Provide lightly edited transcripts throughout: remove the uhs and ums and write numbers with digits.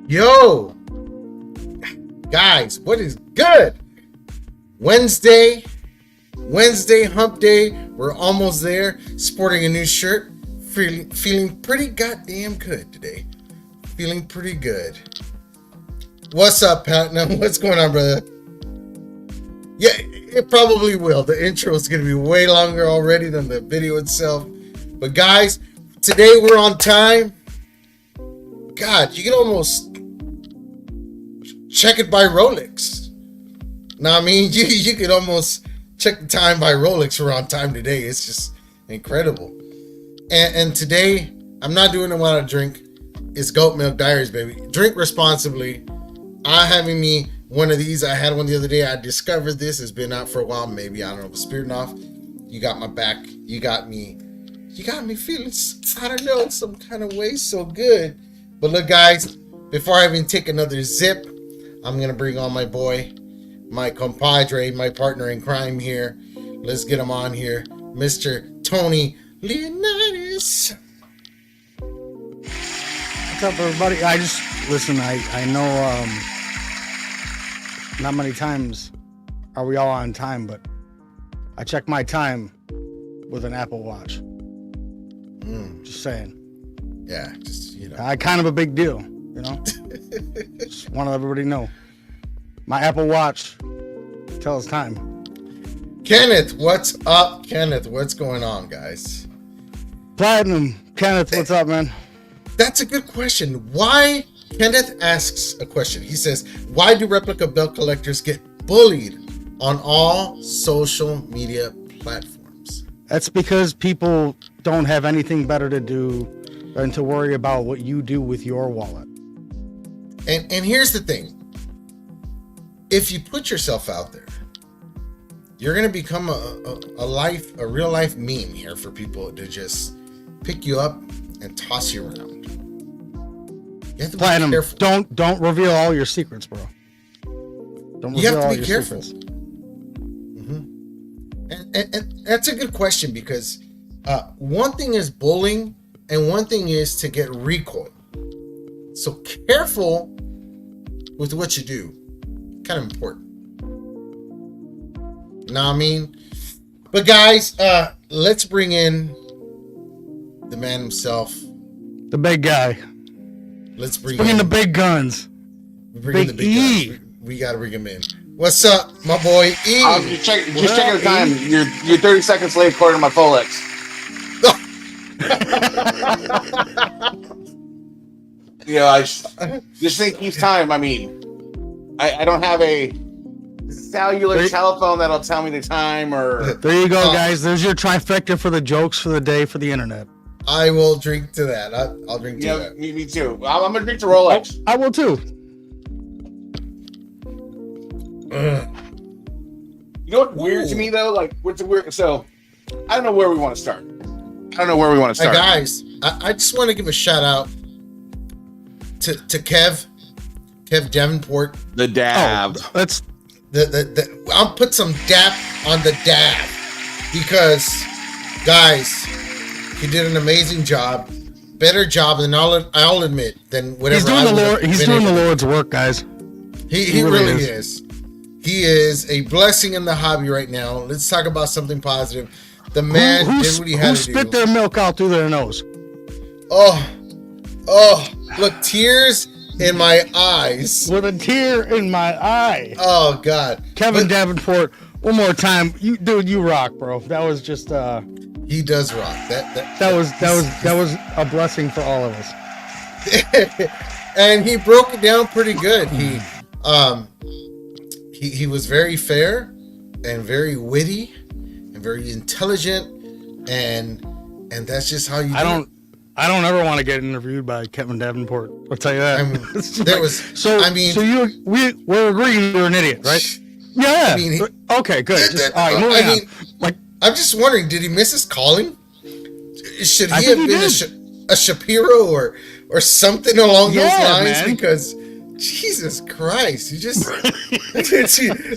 Yo, guys, what is good? Wednesday hump day. We're almost there. Sporting a new shirt. Feeling pretty goddamn good today. Feeling pretty good. What's up, Patna? What's going on, brother? Yeah, it probably will. The intro is going to be way longer already than the video itself. But guys, today we're on time. God, you can almost check it by Rolex. Now, I mean, you could almost check the time by Rolex. We're on time today. It's just incredible. And today, I'm not doing it while I drink. It's Goat Milk Diaries, baby. Drink responsibly. I'm having me one of these. I had one the other day. I discovered this. It's been out for a while. Maybe, I don't know, but Spirit off. You got my back. You got me feeling, I don't know, some kind of way so good. But look, guys, before I even take another sip, I'm going to bring on my boy, my compadre, my partner in crime here. Let's get him on here. Mr. Tony Leonidas. What's up, everybody? Listen, I know not many times are we all on time, but I check my time with an Apple Watch. Just saying. Yeah, just, I kind of a big deal, Just want to let everybody know. My Apple Watch tells time. Kenneth, what's up? Kenneth, what's going on, guys? Platinum. Kenneth, what's up, man? That's a good question. Why? Kenneth asks a question. He says, why do replica belt collectors get bullied on all social media platforms? That's because people don't have anything better to do than to worry about what you do with your wallet. And here's the thing. If you put yourself out there, you're going to become a real life meme here for people to just pick you up and toss you around. You have to Platinum, be careful. Don't reveal all your secrets, bro. Don't You reveal have all to be your careful. secrets. And that's a good question because one thing is bullying and one thing is to get recoil. So careful with what you do. Kind of important. Know what I mean? But guys, let's bring in the man himself. The big guy. Let's bring in the big guns. Bring in the Big big E. guys. We gotta bring him in. What's up, my boy E? Just checking the time. You're 30 seconds late according to my Folex. I just think keeps time. I mean, I don't have a cellular telephone that'll tell me the time or. There you go, guys. There's your trifecta for the jokes for the day for the internet. I will drink to that. I'll drink to that. Me too. I'm gonna drink to Rolex. I will too. You know what's weird to me though? Like, what's weird? So, I don't know where we want to start. Hey guys, I just want to give a shout out to Kev Davenport. The dab. Oh, that's I'll put some dap on the dab because, guys, he did an amazing job, better job than I'll admit than whatever. He's doing the Lord's work, guys. He really is. He is a blessing in the hobby right now. Let's talk about something positive. The man did what he had to do. Who spit their milk out through their nose? Oh, look, tears in my eyes. With a tear in my eye. Oh God, Kevin Davenport, one more time, you rock, bro. That was just he does rock. That was a blessing for all of us. And he broke it down pretty good. He was very fair and very witty and very intelligent, and that's just how you. I don't ever want to get interviewed by Kevin Davenport. I'll tell you that. I mean, we're agreeing you're an idiot, right? Yeah. I mean, okay, good. All right, moving on. I'm just wondering, did he miss his calling? Should he have been a Shapiro or something along those lines? Man. Because Jesus Christ, you just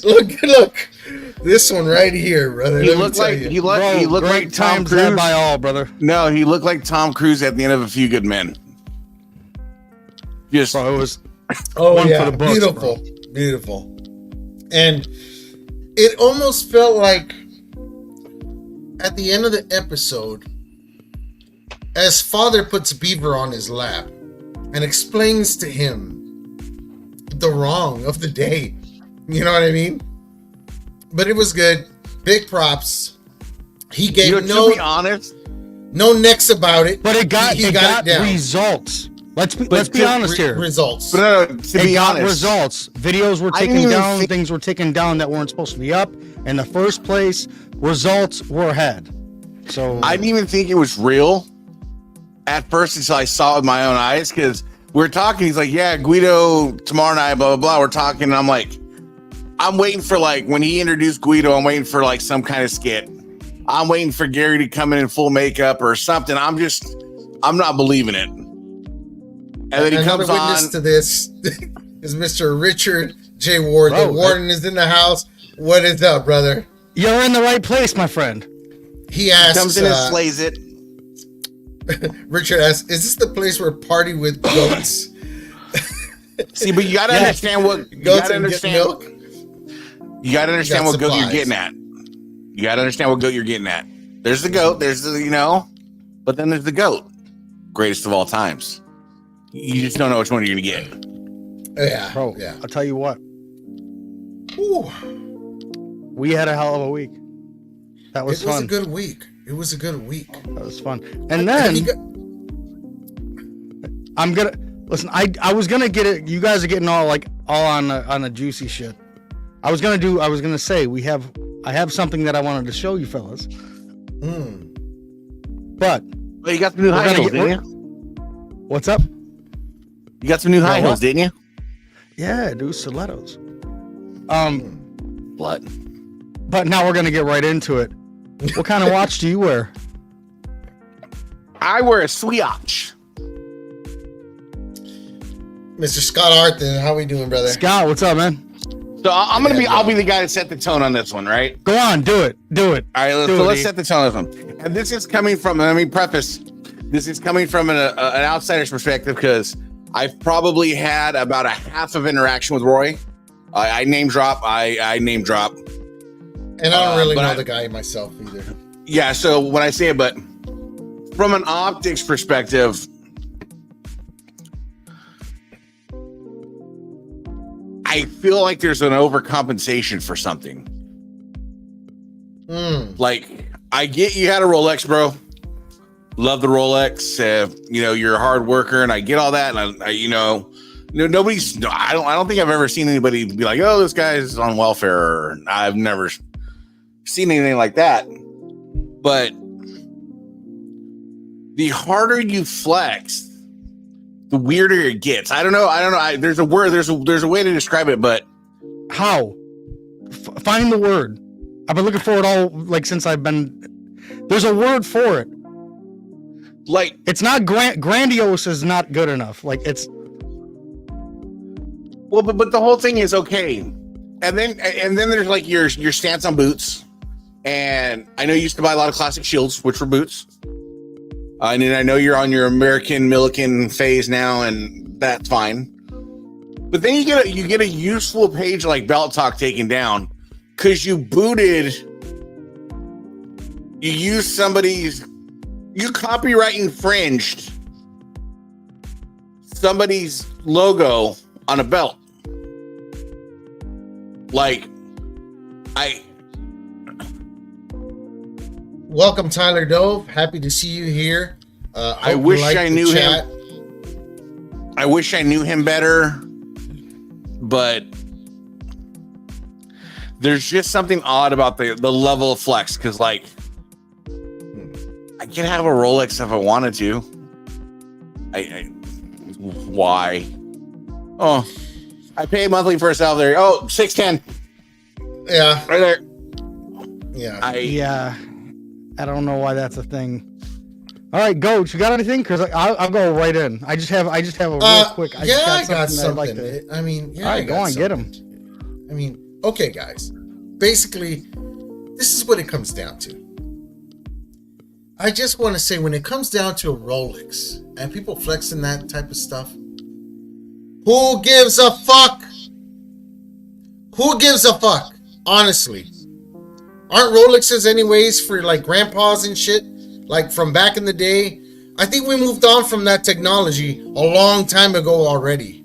look. This one right here, brother. He looked like Tom Cruise. By all, brother. No, he looked like Tom Cruise at the end of A Few Good Men. Bro, Oh One yeah, for the books, beautiful, beautiful. And it almost felt like at the end of the episode, as Father puts Beaver on his lap and explains to him the wrong of the day. You know what I mean? But it was good. Big props. He gave To be honest, no necks about it. But it got He it got down. results. Let's be honest here. Results. but no, to It be got honest, results. Videos were I didn't taken even down. think- Things were taken down that weren't supposed to be up in the first place. Results were ahead. So I didn't even think it was real at first until I saw it with my own eyes. Because we were talking, he's like, "Yeah, Guido tomorrow night, blah blah blah." We're talking, and I'm like, I'm waiting for like when he introduced Guido, I'm waiting for like some kind of skit. I'm waiting for Gary to come in full makeup or something. I'm not believing it. And then he Another comes witness on. to this is Mr. Richard J. Ward. Bro, The warden is in the house. What is up, brother? you're in the right place, my friend. He asks. Comes in and slays it. Richard asks, "Is this the place where party with goats?" See, but you gotta Yeah. understand what you Goats gotta and get understand. milk. You gotta understand got what goat you're supplies. getting at. You gotta understand what goat you're getting at. There's the goat. There's the but then there's the goat, greatest of all times. You just don't know which one you're gonna get. Yeah, Bro, yeah. I'll tell you what. Ooh, We had a hell of a week. That was it was fun. a good week. It was a good week. That was fun. And Have you then I'm gonna listen. I was gonna get it. You guys are getting all on the juicy shit. I was gonna say I have something that I wanted to show you fellas. But Well, you got some new high gonna heels, get- didn't you? what's up? You got some new high what? heels, didn't you? Yeah, dude, stilettos. What? But now we're gonna get right into it. What kind of watch do you wear? I wear a Swatch. Mr. Scott Arthur, how we doing, brother? Scott, what's up, man? So I'll Yeah, be the guy to set the tone on this one, right? Go on, do it. All right, let's D. set the tone on this one. And this is coming from, let me preface, this is coming from an outsider's perspective because I've probably had about a half of interaction with Roy. I name drop. I name drop. And I don't really but know I- the guy myself either. Yeah, so when I say it, but from an optics perspective, I feel like there's an overcompensation for something. Like, I get you had a Rolex, bro. Love the Rolex. You're a hard worker, and I get all that. And nobody's. I don't think I've ever seen anybody be like, "Oh, this guy's on welfare." Or I've never seen anything like that. But the harder you flex, the weirder it gets. I don't know. There's a word. There's a way to describe it, but How? Find the word. I've been looking for it all since I've been. There's a word for it. like It's not grandiose is not good enough. It's well, but the whole thing is okay. And then there's like your stance on boots. And I know you used to buy a lot of classic shields, which were boots. And then I know you're on your American Milliken phase now, and that's fine. But then you get a useful page like Belt Talk taken down because you copyright infringed somebody's logo on a belt. Welcome, Tyler Dove. Happy to see you here. I hope you wish like I the knew chat. him. I wish I knew him better, but there's just something odd about the level of flex. Because I can have a Rolex if I wanted to. Why? Oh, I pay monthly for a salary. Oh, 610 Yeah, right there. yeah. yeah. I don't know why that's a thing. All right, Goat, you got anything? Because I'll go right in. I just have a real quick. I got that I'd something. like to- I mean, yeah. All right, I got go on, get something. I mean, okay, guys. Basically, this is what it comes down to. I just want to say, when it comes down to a Rolex and people flexing that type of stuff, Who gives a fuck? Who gives a fuck? Honestly. Aren't Rolexes anyways for like grandpas and shit? Like from back in the day? I think we moved on from that technology a long time ago already.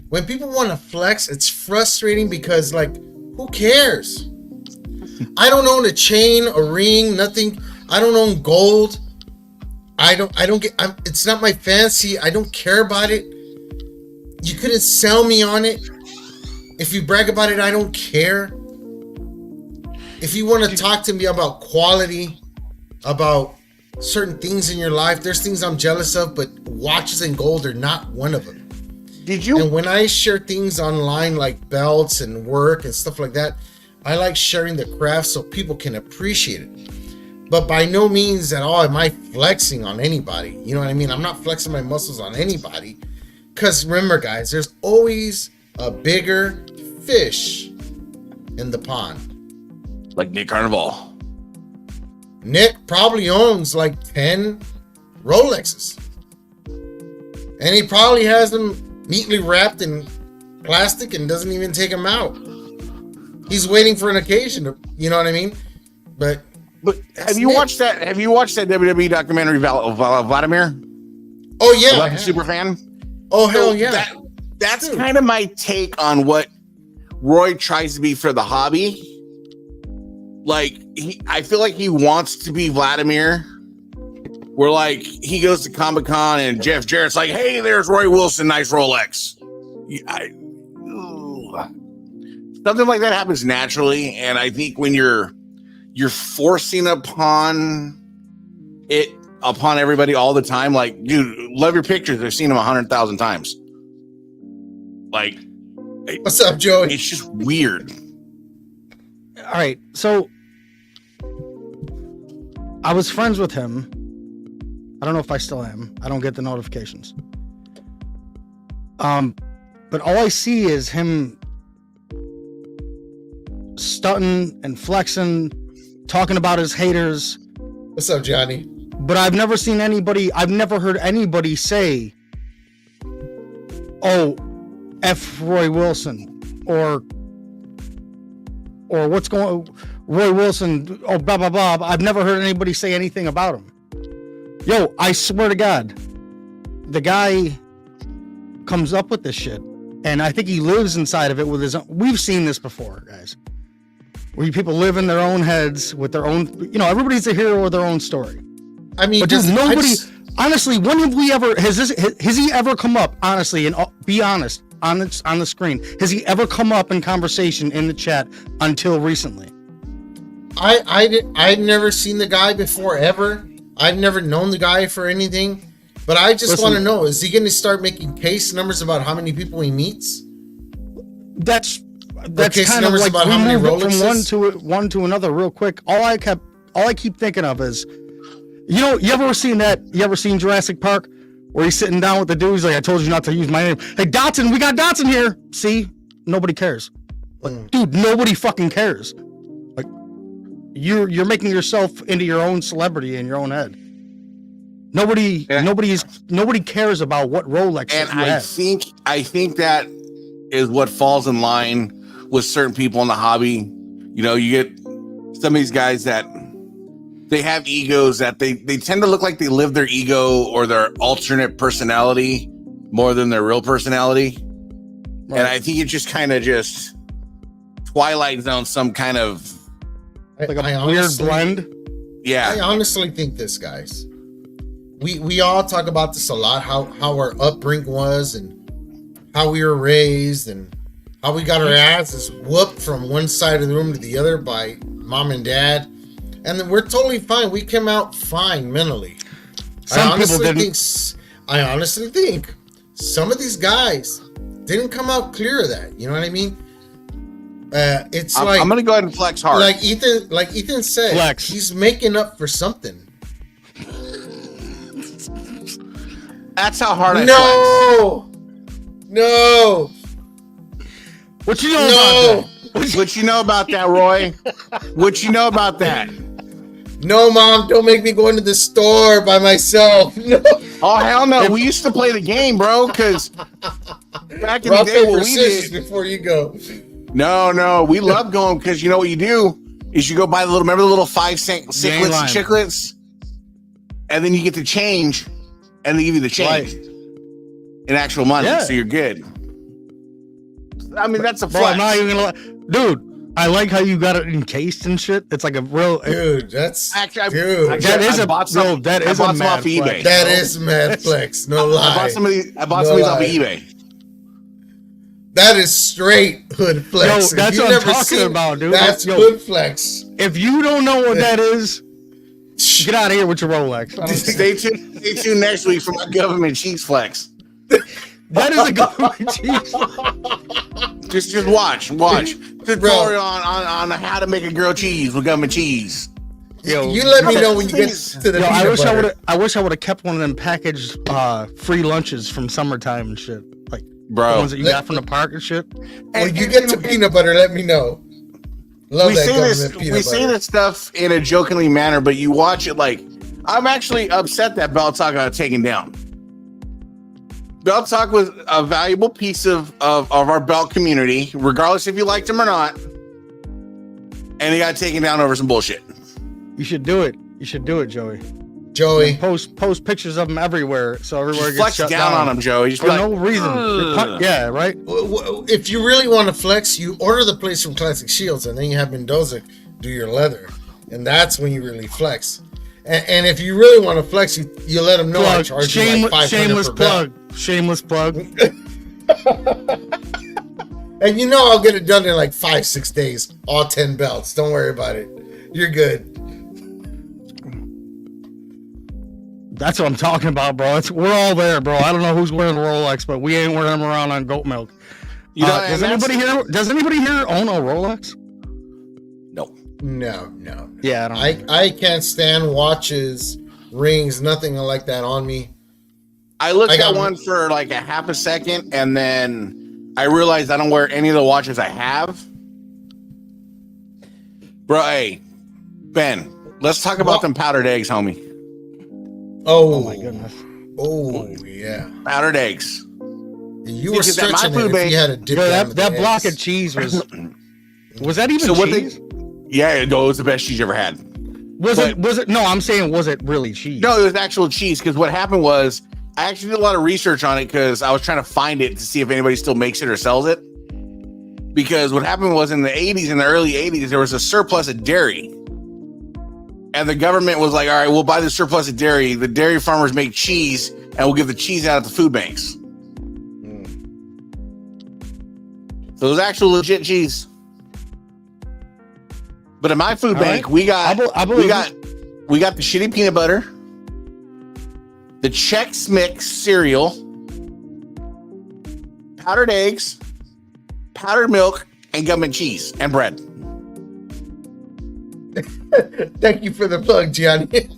When people want to flex, it's frustrating because like, who cares? I don't own a chain, a ring, nothing. I don't own gold. I don't get, it's not my fancy. I don't care about it. You couldn't sell me on it. If you brag about it, I don't care. If you want to talk to me about quality, about certain things in your life, there's things I'm jealous of, but watches and gold are not one of them. Did you? And when I share things online like belts and work and stuff like that, I like sharing the craft so people can appreciate it. But by no means at all am I flexing on anybody. You know what I mean? I'm not flexing my muscles on anybody. Because remember, guys, there's always a bigger fish in the pond. Like Nick Carnival. Nick probably owns like 10 Rolexes. And he probably has them neatly wrapped in plastic and doesn't even take them out. He's waiting for an occasion to, you know what I mean? But have you watched that? Have you watched that WWE documentary, Vladimir? Oh yeah, About the super fan. Oh hell yeah! That's kind of my take on what Roy tries to be for the hobby. Like I feel like he wants to be Vladimir. Where like he goes to Comic-Con and Jeff Jarrett's like, "Hey, there's Roy Wilson, nice Rolex." Something like that happens naturally, and I think when you're forcing upon everybody all the time, like, dude, love your pictures. I've seen them 100,000 times. Like, what's up, Joey? It's just weird. All right, so I was friends with him. I don't know if I still am. I don't get the notifications. But all I see is him stunting and flexing, talking about his haters. What's up, Johnny? But I've never heard anybody say, "Oh, F Roy Wilson," or what's going Roy Wilson, oh, blah, blah, blah. I've never heard anybody say anything about him. Yo, I swear to God, the guy comes up with this shit, and I think he lives inside of it with his own. We've seen this before, guys. Where people live in their own heads with their own, everybody's a hero of their own story. I mean, but dude, nobody, honestly, when have we ever, has he ever come up, honestly, and be honest, on the screen, has he ever come up in conversation in the chat until recently? I'd never seen the guy before, ever. I've never known the guy for anything, but I just want to know, is he going to start making case numbers about how many people he meets? That's kind of like about how many Rolexes? From one to another real quick. All I keep thinking of is, you ever seen Jurassic Park where he's sitting down with the dude, he's like, "I told you not to use my name. Hey, Dotson, we got Dotson here." See? Nobody cares. Like, dude, nobody fucking cares. Like, you're making yourself into your own celebrity in your own head. Nobody cares about what Rolex and you have. I think that is what falls in line with certain people in the hobby. You get some of these guys that they have egos that they tend to look like they live their ego or their alternate personality more than their real personality. Right. And I think it just kind of just Twilight Zone, some kind of like a weird blend. Yeah. I honestly think this, guys. We all talk about this a lot, how our upbringing was and how we were raised and how we got our asses whooped from one side of the room to the other by mom and dad. And then we're totally fine. We came out fine mentally. I honestly think some of these guys didn't come out clear of that. You know what I mean? I'm gonna go ahead and flex hard. Like Ethan said, flex. He's making up for something. That's how hard I flex. No. What you know about that? What you know about that, Roy? What you know about that? No, Mom, don't make me go into the store by myself. No. Oh, hell no. We used to play the game, bro, because back in the Rock, day, paper, what we scissors did. before you go. No, we love going because you know what you do is you go buy the little, remember the little 5-cent Sicklets lime. and Chiclets, and then you get the change, and they give you the change in actual money, Yeah. so you're good. I mean, that's a Bro, flex. I'm not even gonna dude. I like how you got it encased and shit. It's like a real. Dude, that's Actually, dude. That is I a- bought some. bro, that I is a bought some mad off eBay. flex. That is mad flex. No I lie. bought some of these. I bought No some of these off of lie. eBay. That is straight hood flex. Yo, If that's you've what I'm never talking about, dude. That's Yo. hood flex. If you don't know what that is, get out of here with your Rolex. I don't- Stay tuned next week for my government cheese flex. That is a government cheese. Just watch. Tutorial Bro. on how to make a grilled cheese with government cheese. Yo, You let me know when you get Please. to the Yo, peanut butter. I wish I would have kept one of them packaged free lunches from summertime and shit. Like the Bro, ones that you got from the park and shit. When you get to peanut butter, let me know. Love we that say government this peanut we butter. say this stuff in a jokingly manner, but you watch it like I'm actually upset that Bell Talk got taken down. Bell Talk was a valuable piece of our belt community, regardless if you liked him or not. And he got taken down over some bullshit. You should do it. You should do it, Joey. Joey, Post pictures of them everywhere, so everywhere Just gets flex shut down on him, Joey. Just for be no like, reason. "Ugh." Yeah, right. if you really want to flex, you order the place from Classic Shields, and then you have Mendoza do your leather, and that's when you really flex. And if you really want to flex, you let them know I charge you like $500 shameless per belt. plug. Shameless plug. And you know I'll get it done in like 5-6 days, all 10 belts. Don't worry about it. You're good. That's what I'm talking about, bro. We're all there, bro. I don't know who's wearing Rolex, but we ain't wearing them around on goat milk. You know, Does and anybody that's- here? Does anybody here own a Rolex? No. No. Yeah, I don't. I can't stand watches, rings, nothing like that on me. I looked I at got- one for like a half a second, and then I realized I don't wear any of the watches I have. Bro, hey, Ben, let's talk about Well- them powdered eggs, homie. Oh my goodness. Oh yeah. Powdered eggs. You were Because at my stretching food it if bank- you had a dip Yo, down that the block eggs. of cheese was. Was that even So what cheese? Yeah, no, it was the best cheese you ever had. Was it? No, I'm saying, was it really cheese? No, it was actual cheese. Because what happened was I actually did a lot of research on it because I was trying to find it to see if anybody still makes it or sells it. Because what happened was in the 80s, in the early 80s, there was a surplus of dairy. And the government was like, all right, we'll buy the surplus of dairy. The dairy farmers make cheese, and we'll give the cheese out at the food banks. So it was actual legit cheese. But in my food All bank, right. we got I believe we got the shitty peanut butter, the Chex Mix cereal, powdered eggs, powdered milk, and government cheese and bread. Thank you for the plug, Gianni.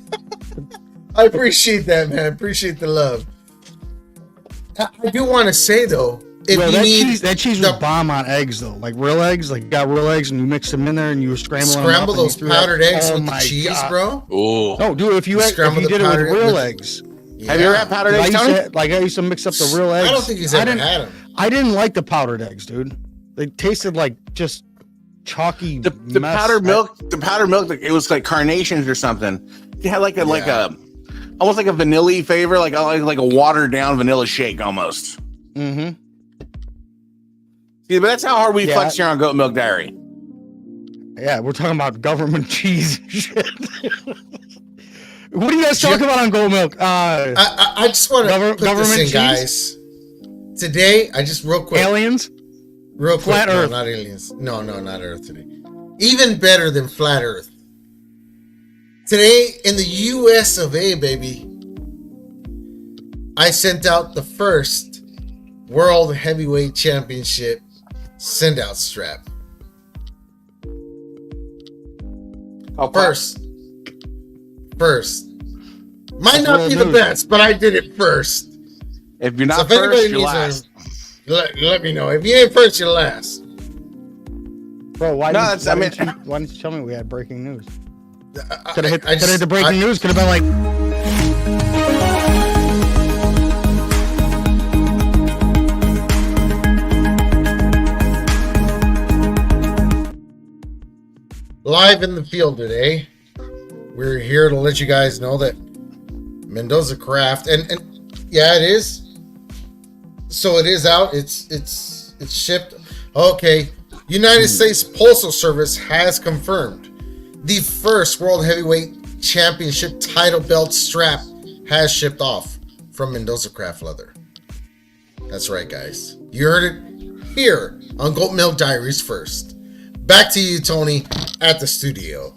I appreciate that, man. Appreciate the love. I do want to say though, if Yo, you that need cheese, that cheese was bomb on eggs though, like real eggs. Like you got real eggs and you mix them in there and you scramble them up scramble and you those threw powdered that- eggs Oh with the my cheese, God. bro. Oh, No, dude, if you Scramble did the it with powdered- real with- eggs, have you ever had powdered eggs, Tony? I used to mix up the real eggs. I don't think he's ever didn't- had them. I didn't like the powdered eggs, dude. They tasted like just chalky. The mess. powdered milk, like, it was like carnations or something. It had like a almost like a vanilla flavor, like a watered down vanilla shake almost. Mm-hmm. See, but that's how hard we Yeah. flex here on Goat Milk Diary. Yeah, we're talking about government cheese and shit. What are you guys talking about on Gold Milk? I just want to put this government in, cheese? guys. Today, I just real quick, Aliens? real quick. Flat no, Earth. not aliens. No, not Earth today. Even better than flat Earth. Today in the U.S. of A, baby, I sent out the first World Heavyweight Championship send-out strap. First. Might not world be the news. best, but I did it first. If you're So not if anybody first, you're needs last. let me know. If you ain't first, you're last. Bro, why, No, didn't, that's- I why, mean- didn't you, why didn't you tell me we had breaking news? I- Could have I hit, just- the breaking news. Could have been like, live in the field today. We're here to let you guys know that Mendoza Craft, and yeah, it is. So it is out. It's shipped. Okay. United States Postal Service has confirmed the first World Heavyweight Championship title belt strap has shipped off from Mendoza Craft Leather. That's right, guys. You heard it here on Goat Milk Diaries first. Back to you, Tony, at the studio.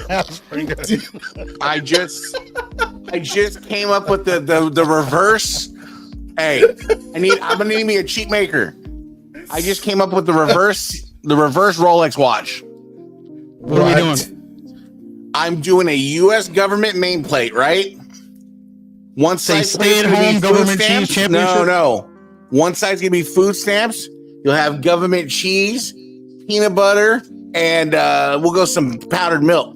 That's pretty good. I just came up with the reverse. Hey, I'm gonna need me a cheap maker. I just came up with the reverse Rolex watch. What are we doing? I'm doing a U.S. government nameplate, right? One Say side's stay at gonna be home food government stamps. cheese championship? No. One side's gonna be food stamps. You'll have government cheese, peanut butter, and we'll go some powdered milk.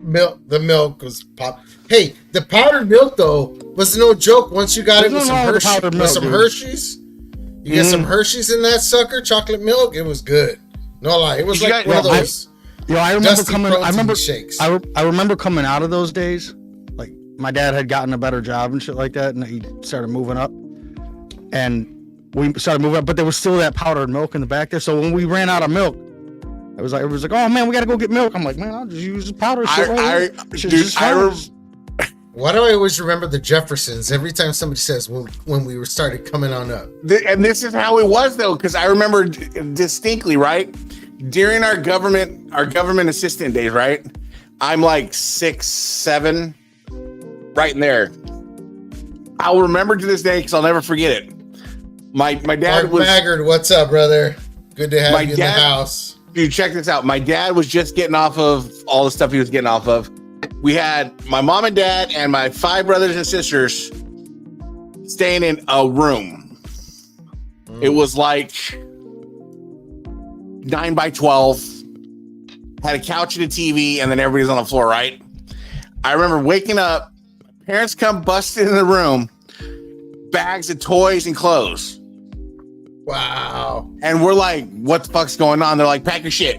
The milk was pop. Hey, the powdered milk though was no joke. Once you got it with some Hershey's, you get some Hershey's in that sucker, chocolate milk. It was good. No lie, it was like one of those. I remember coming. Shakes. I remember coming out of those days. Like my dad had gotten a better job and shit like that, and he started moving up, and we started moving up. But there was still that powdered milk in the back there. So when we ran out of milk, it was like, oh man, we gotta go get milk. I'm like, man, I'll just use the powder shit. Why do I always remember the Jeffersons every time somebody says when we were started coming on up? And this is how it was though, because I remember distinctly, right? During our government assistant days, right? I'm like 6, 7, right in there. I'll remember to this day because I'll never forget it. My dad Mark Maggard, what's up, brother? Good to have you in the house. Dude, check this out. My dad was just getting off of all the stuff he was getting off of. We had my mom and dad and my 5 brothers and sisters staying in a room. It was like 9 by 12, had a couch and a TV, and then everybody's on the floor, right? I remember waking up, parents come busting in the room, bags of toys and clothes. Wow. And we're like, what the fuck's going on? They're like, pack your shit.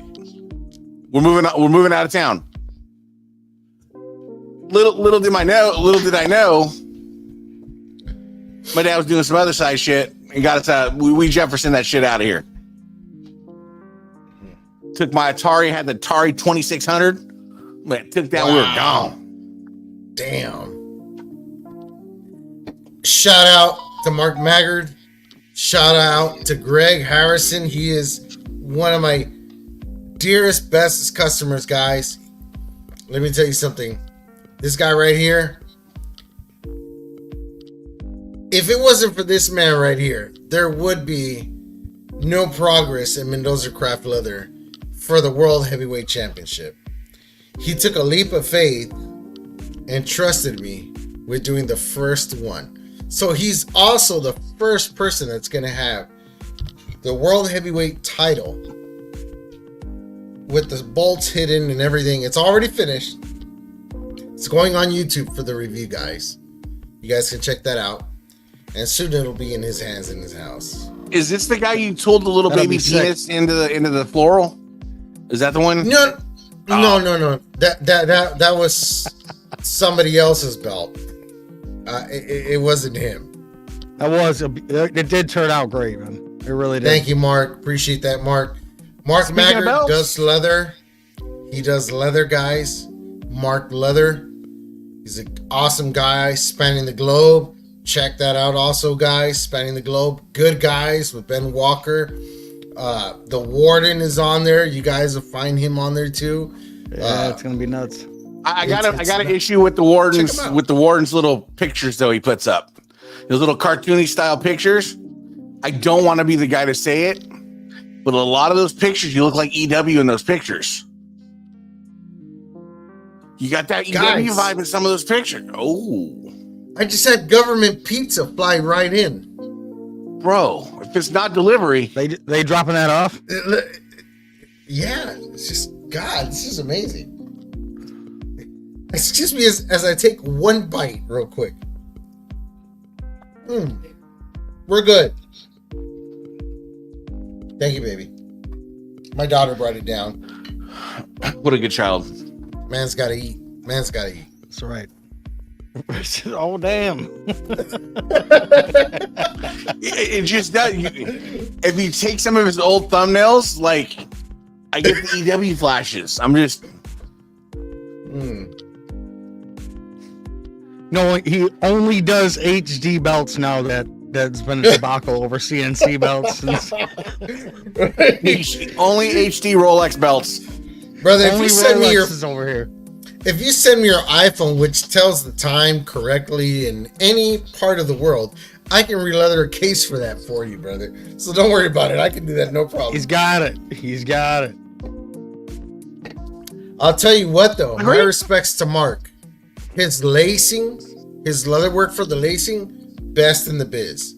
We're moving out of town. Little did I know, my dad was doing some other side shit and got us out. We Jefferson that shit out of here. Took my Atari, had the Atari 2600. Man, took that, we were gone. Damn. Shout out to Mark Maggard. Shout out to Greg Harrison. He is one of my dearest, bestest customers, guys. Let me tell you something. This guy right here, if it wasn't for this man right here, there would be no progress in Mendoza Craft Leather for the World Heavyweight Championship. He took a leap of faith and trusted me with doing the first one. So he's also the first person that's going to have the World Heavyweight title with the bolts hidden and everything. It's already finished. It's going on YouTube for the review, guys. You guys can check that out. And soon it'll be in his hands in his house. Is this the guy you told the little baby penis into the floral? Is that the one? No. That was somebody else's belt. It wasn't him. It did turn out great, man. It really did. Thank you, Mark. Appreciate that, Mark. Mark Maggard does leather. He does leather, guys. Mark Leather. He's an awesome guy, spanning the globe. Check that out also, guys. Spanning the globe. Good guys with Ben Walker. The Warden is on there. You guys will find him on there too. Yeah, it's gonna be nuts. I got an issue with the Warden's little pictures though he puts up. Those little cartoony style pictures. I don't want to be the guy to say it, but a lot of those pictures, you look like EW in those pictures. You got that EW vibe in some of those pictures. Oh. I just had government pizza fly right in. Bro, if it's not delivery. They dropping that off? Yeah. It's just, God, this is amazing. Excuse me as I take one bite real quick. We're good. Thank you, baby. My daughter brought it down. What a good child. Man's got to eat. Man's got to eat. That's right. Oh damn! It just does. If you take some of his old thumbnails, like I get the EW flashes. I'm just. No, he only does HD belts now. That's been a debacle over CNC belts. Only HD Rolex belts. Brother, if Only you send me your Rolex is over here. if you send me your iPhone, which tells the time correctly in any part of the world, I can re-leather a case for that for you, brother. So don't worry about it. I can do that, no problem. He's got it. He's got it. I'll tell you what, though. My Agree. respects to Mark. His lacing, his leather work for the lacing, best in the biz.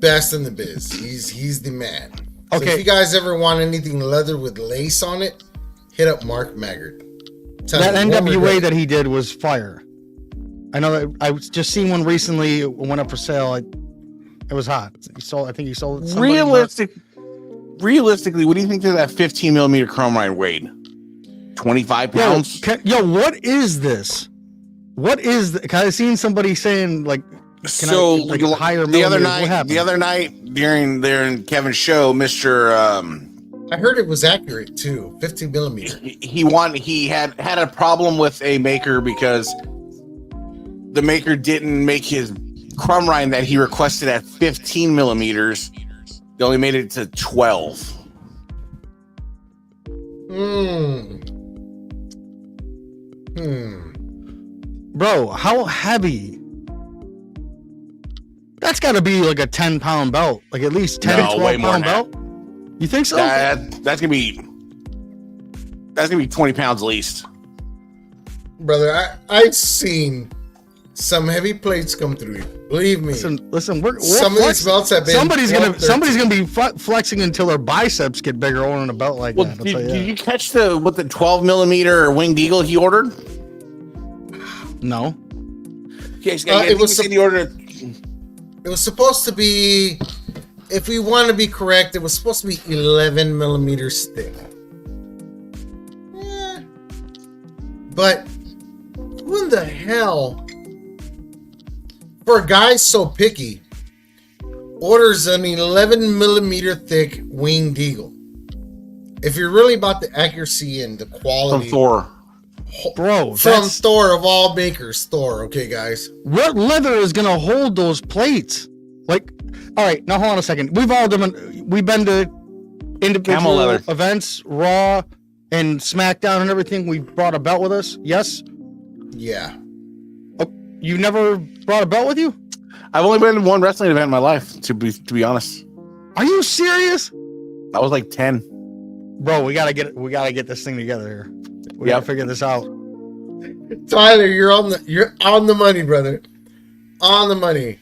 Best in the biz. He's the man. So Okay. if you guys ever want anything leather with lace on it, hit up Mark Maggard. Tell That me, what NWA regret- that he did was fire. I know that I was just seen one recently. It went up for sale. It was hot. I think he sold it. to somebody. Realistically, what do you think that 15 millimeter chrome line weighed? 25 Yo, pounds. what is this? What is? Cause I seen somebody saying like, So higher the other millimeters? What night, happened? during Kevin's show, Mr. I heard it was accurate too. 15 millimeter. He had a problem with a maker because the maker didn't make his crumb rind that he requested at 15 millimeters. They only made it to 12. Bro, how heavy? That's got to be like a 10-pound belt, like at least 10, No, way 12 more pound than that. belt. You think so? That's gonna be 20 pounds at least. Brother, I've seen some heavy plates come through. Believe me. Listen, we're Some of these belts have been somebody's 12, gonna be flexing until their biceps get bigger owning a belt like Well, that. I'll tell you did that. you catch the 12 millimeter winged eagle he ordered? No. Yes, it was he ordered. It was supposed to be, if we want to be correct, it was supposed to be 11 millimeters thick. Yeah. But who in the hell, for a guy so picky, orders an 11 millimeter thick winged eagle? If you're really about the accuracy and the From quality, Thor. Bro, from that's, Thor of all makers, Thor. Okay, guys. what leather is gonna hold those plates? Like, all right, now hold on a second. We've been to individual Camel leather. events, Raw and SmackDown and everything. We brought a belt with us. Yes. Yeah. Oh, you never brought a belt with you? I've only been to one wrestling event in my life, to be honest. Are you serious? I was like 10. Bro, we gotta get this thing together here. We Yep. gotta figure this out. Tyler, you're on the money, brother. On the money.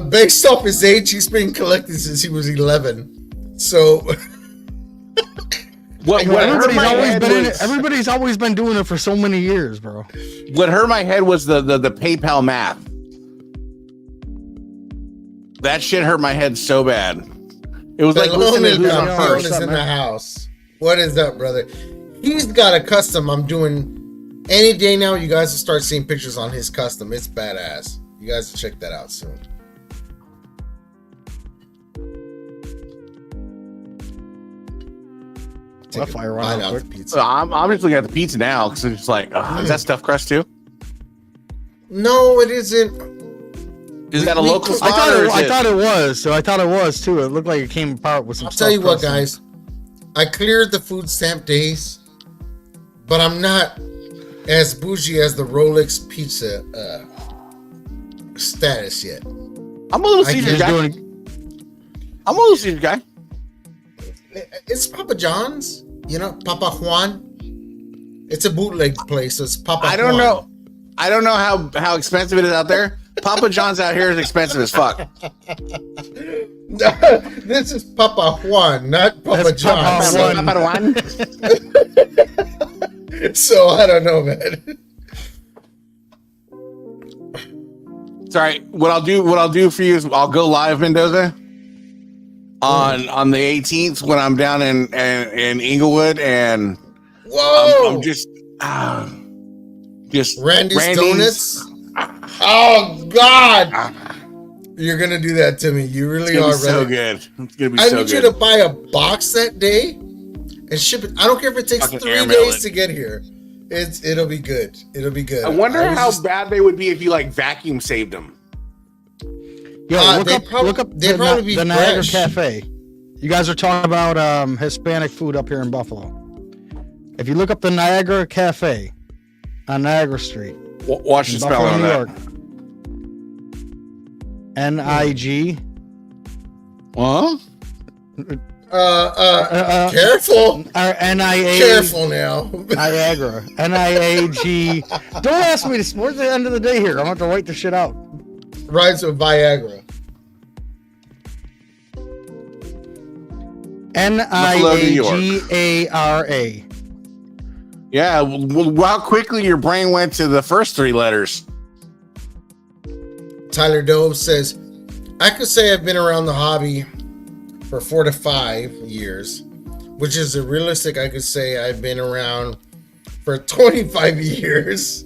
Based off his age, he's been collecting since he was 11. So What hurt my head was, Everybody's always been doing it for so many years, bro. what hurt my head was the PayPal math. That shit hurt my head so bad. It was like listening to who's on Leon first. is in the house. What is up, brother? He's got a custom I'm doing any day now. You guys will start seeing pictures on his custom. It's badass. You guys will check that out soon. I'll fire one Bite real out quick. the pizza. So I'm just looking at the pizza now because it's like, is that stuffed crust too? No, it isn't. Is that a We- local I spot? I thought it was. So I thought it was too. It looked like it came apart with some. I'll tell you what, stuffed crust in guys. I cleared the food stamp days, but I'm not as bougie as the Rolex pizza status yet. I'm a little I Caesar can't guy. I'm a little Caesar guy. It's Papa John's, you know, Papa Juan. It's a bootleg place, so it's Papa I don't Juan. know. I don't know how expensive it is out there. Papa John's out here is expensive as fuck. This is Papa Juan, not Papa That's John's. Papa Juan. So I don't know, man. Sorry. What I'll do for you is I'll go live, Mendoza. on the 18th when I'm down in Inglewood, and Whoa! I'm just Randy's Donuts. Oh God! You're gonna do that to me. You really are. So good. It's gonna be I so need good. you to buy a box that day and ship it. I don't care if it takes Fucking 3 airmail days it. to get here. It'll be good. It'll be good. I wonder was how just- bad they would be if you like vacuum saved them. Yo, they'd look up they'd probably be the Niagara fresh. Cafe. You guys are talking about Hispanic food up here in Buffalo. If you look up the Niagara Cafe on Niagara Street, Watch the in spelling Buffalo, on New that. York, NIG. Huh? Careful. NIA. Careful now. Niagara. NIAG. Don't ask me to. Where's the end of the day here? I'm going to have to write the shit out. Rhymes with Viagra. NIAGARA. Yeah. Well, how quickly your brain went to the first 3 letters. Tyler Dove says, I could say I've been around the hobby for 4 to 5 years, which is a realistic. I could say I've been around for 25 years.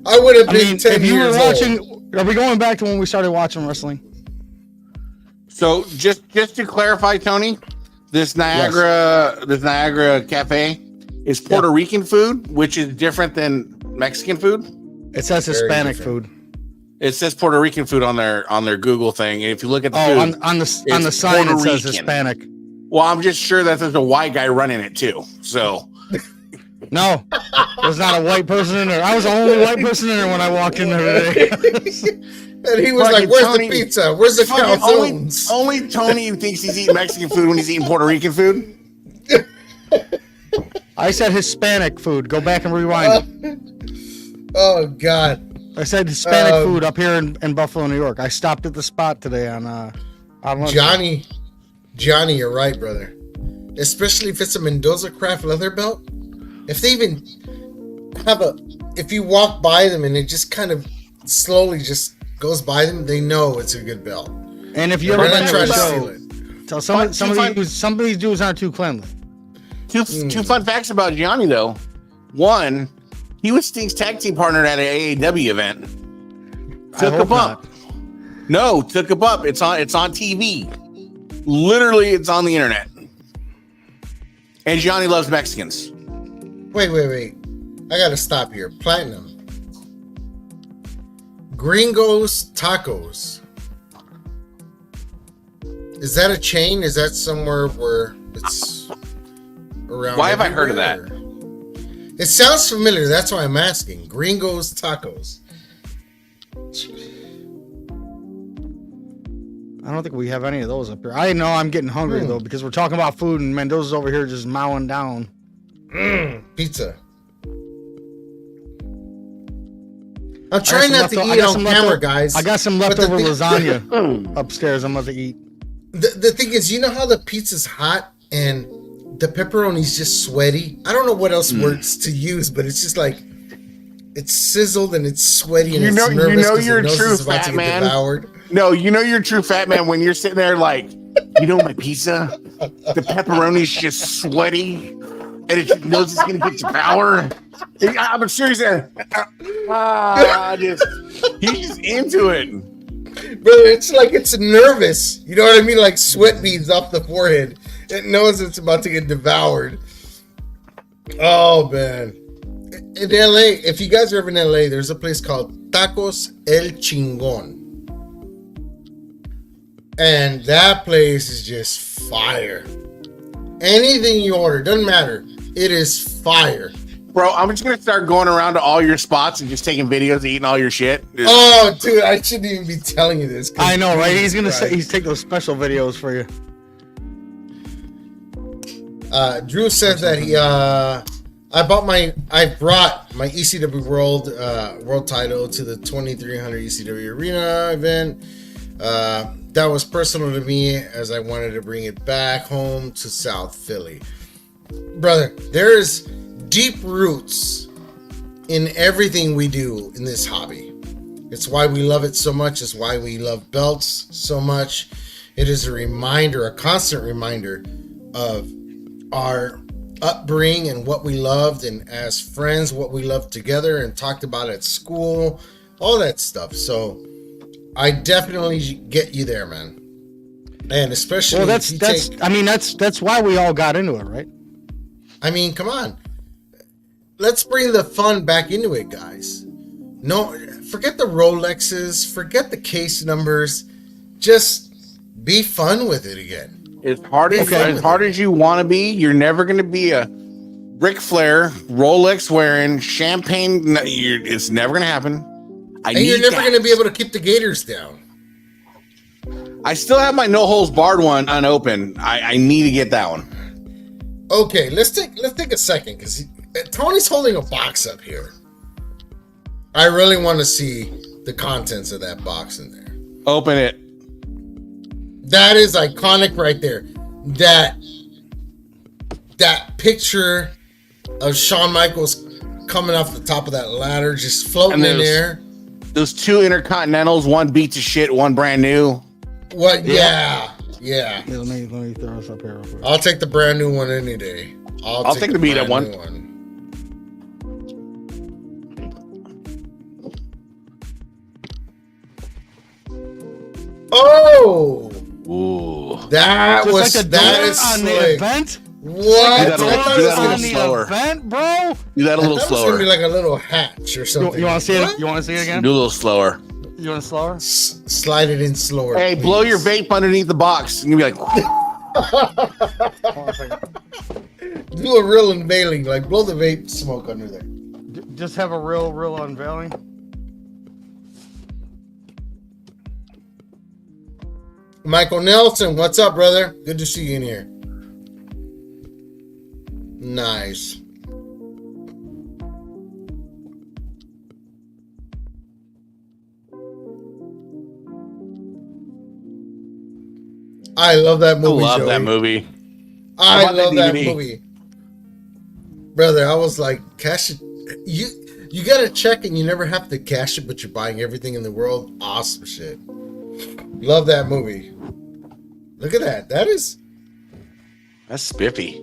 I would have been 10 if you were years watching, old. are we going back to when we started watching wrestling? So just to clarify, Tony, this Niagara Cafe is Puerto Rican food, which is different than Mexican food. It says Very Hispanic different. food. It says Puerto Rican food on their Google thing. And if you look at the Oh, food, on the sign Puerto it says Rican. Hispanic. well, I'm just sure that there's a white guy running it too. So No, there's not a white person in there. I was the only white person in there when I walked in there today. And he was Fucking like, where's Tony- the pizza? Where's the fucking calzones? only Tony thinks he's eating Mexican food when he's eating Puerto Rican food. I said Hispanic food. Go back and rewind it. Oh, God. I said Hispanic food up here in Buffalo, New York. I stopped at the spot today on lunch. Johnny, you're right, brother. Especially if it's a Mendoza Craft leather belt. If they even have if you walk by them and it just kind of slowly just goes by them, they know it's a good belt. And if you They're ever not been trying to to a steal show, it. tell some of these dudes aren't too cleanly. Two fun facts about Gianni though. One, he was Sting's tag team partner at an AAW event. Took a hope bump. No, took a bump. It's on TV. Literally, it's on the internet. And Gianni loves Mexicans. Wait. I gotta stop here. Platinum. Gringos Tacos. Is that a chain? Is that somewhere where it's around? Why have I heard of that? everywhere? It sounds familiar. That's why I'm asking. Gringos Tacos. I don't think we have any of those up here. I know I'm getting hungry though because we're talking about food and Mendoza's over here just mowing down. Pizza. I'm trying not to eat on camera, guys. I got some But the leftover thing- lasagna upstairs. I'm about to eat. The thing is, you know how the pizza's hot and the pepperoni's just sweaty? I don't know what else words to use, but it's just like it's sizzled and it's sweaty and You it's know nervous because you're it a knows true it's about fat to get man. devoured. No, you know you're a true fat man when you're sitting there like, you know my pizza? The pepperoni's just sweaty and it just knows it's gonna get devoured. I'm serious. He's into it. Brother, it's like it's nervous. You know what I mean? Like sweat beads off the forehead. It knows it's about to get devoured. Oh, man. In LA, if you guys are ever in LA, there's a place called Tacos El Chingon. And that place is just fire. Anything you order, doesn't matter. It is fire. Bro, I'm just gonna start going around to all your spots and just taking videos of eating all your shit. Oh, dude, I shouldn't even be telling you this. 'cause I know, right? He's gonna Christ. say he's take those special videos for you. Drew says that I brought my ECW world title to the 2300 ECW Arena event. That was personal to me as I wanted to bring it back home to South Philly. Brother, there's deep roots in everything we do in this hobby. It's why we love it so much. It's why we love belts so much. It is a reminder, a constant reminder of our upbringing and what we loved, and as friends, what we loved together and talked about at school, all that stuff. So I definitely get you there, man. And especially, well, that's why we all got into it, right? I mean, come on. Let's bring the fun back into it, guys. No, forget the Rolexes, forget the case numbers. Just be fun with it again. As hard as you want to be, you're never going to be a Ric Flair, Rolex wearing, champagne. It's never going to happen. And you're never going to be able to keep the Gators down. I still have my no holes barred one unopened. I need to get that one. Okay, let's take a second, because Tony's holding a box up here. I really want to see the contents of that box in there. Open it. That is iconic right there. That picture of Shawn Michaels coming off the top of that ladder, just floating in there. Those two Intercontinentals, one beat to shit, one brand new. What? Yeah. Let me throw this up here real quick. I'll take the brand new one any day. I'll take the beat up one. Oh, ooh, that just was like that is on slick. the event. What? Do that a little slower. Event, bro. Do that a little That was slower. gonna be like a little hatch or something. You want to see What? it? You want to see it again? Do a little slower. You want it slower? Slide it in slower. Hey, please. blow your vape underneath the box. And you'll be like, Hold on a second. Do a real unveiling, like blow the vape smoke under there. Just have a real unveiling. Michael Nelson, what's up, brother? Good to see you in here. Nice. I love that I movie. love Joey. that movie. I bought that love that DVD. movie. Brother, I was like, cash it. You got to check and you never have to cash it, but you're buying everything in the world. Awesome shit. Love that movie. Look at that. That's spiffy.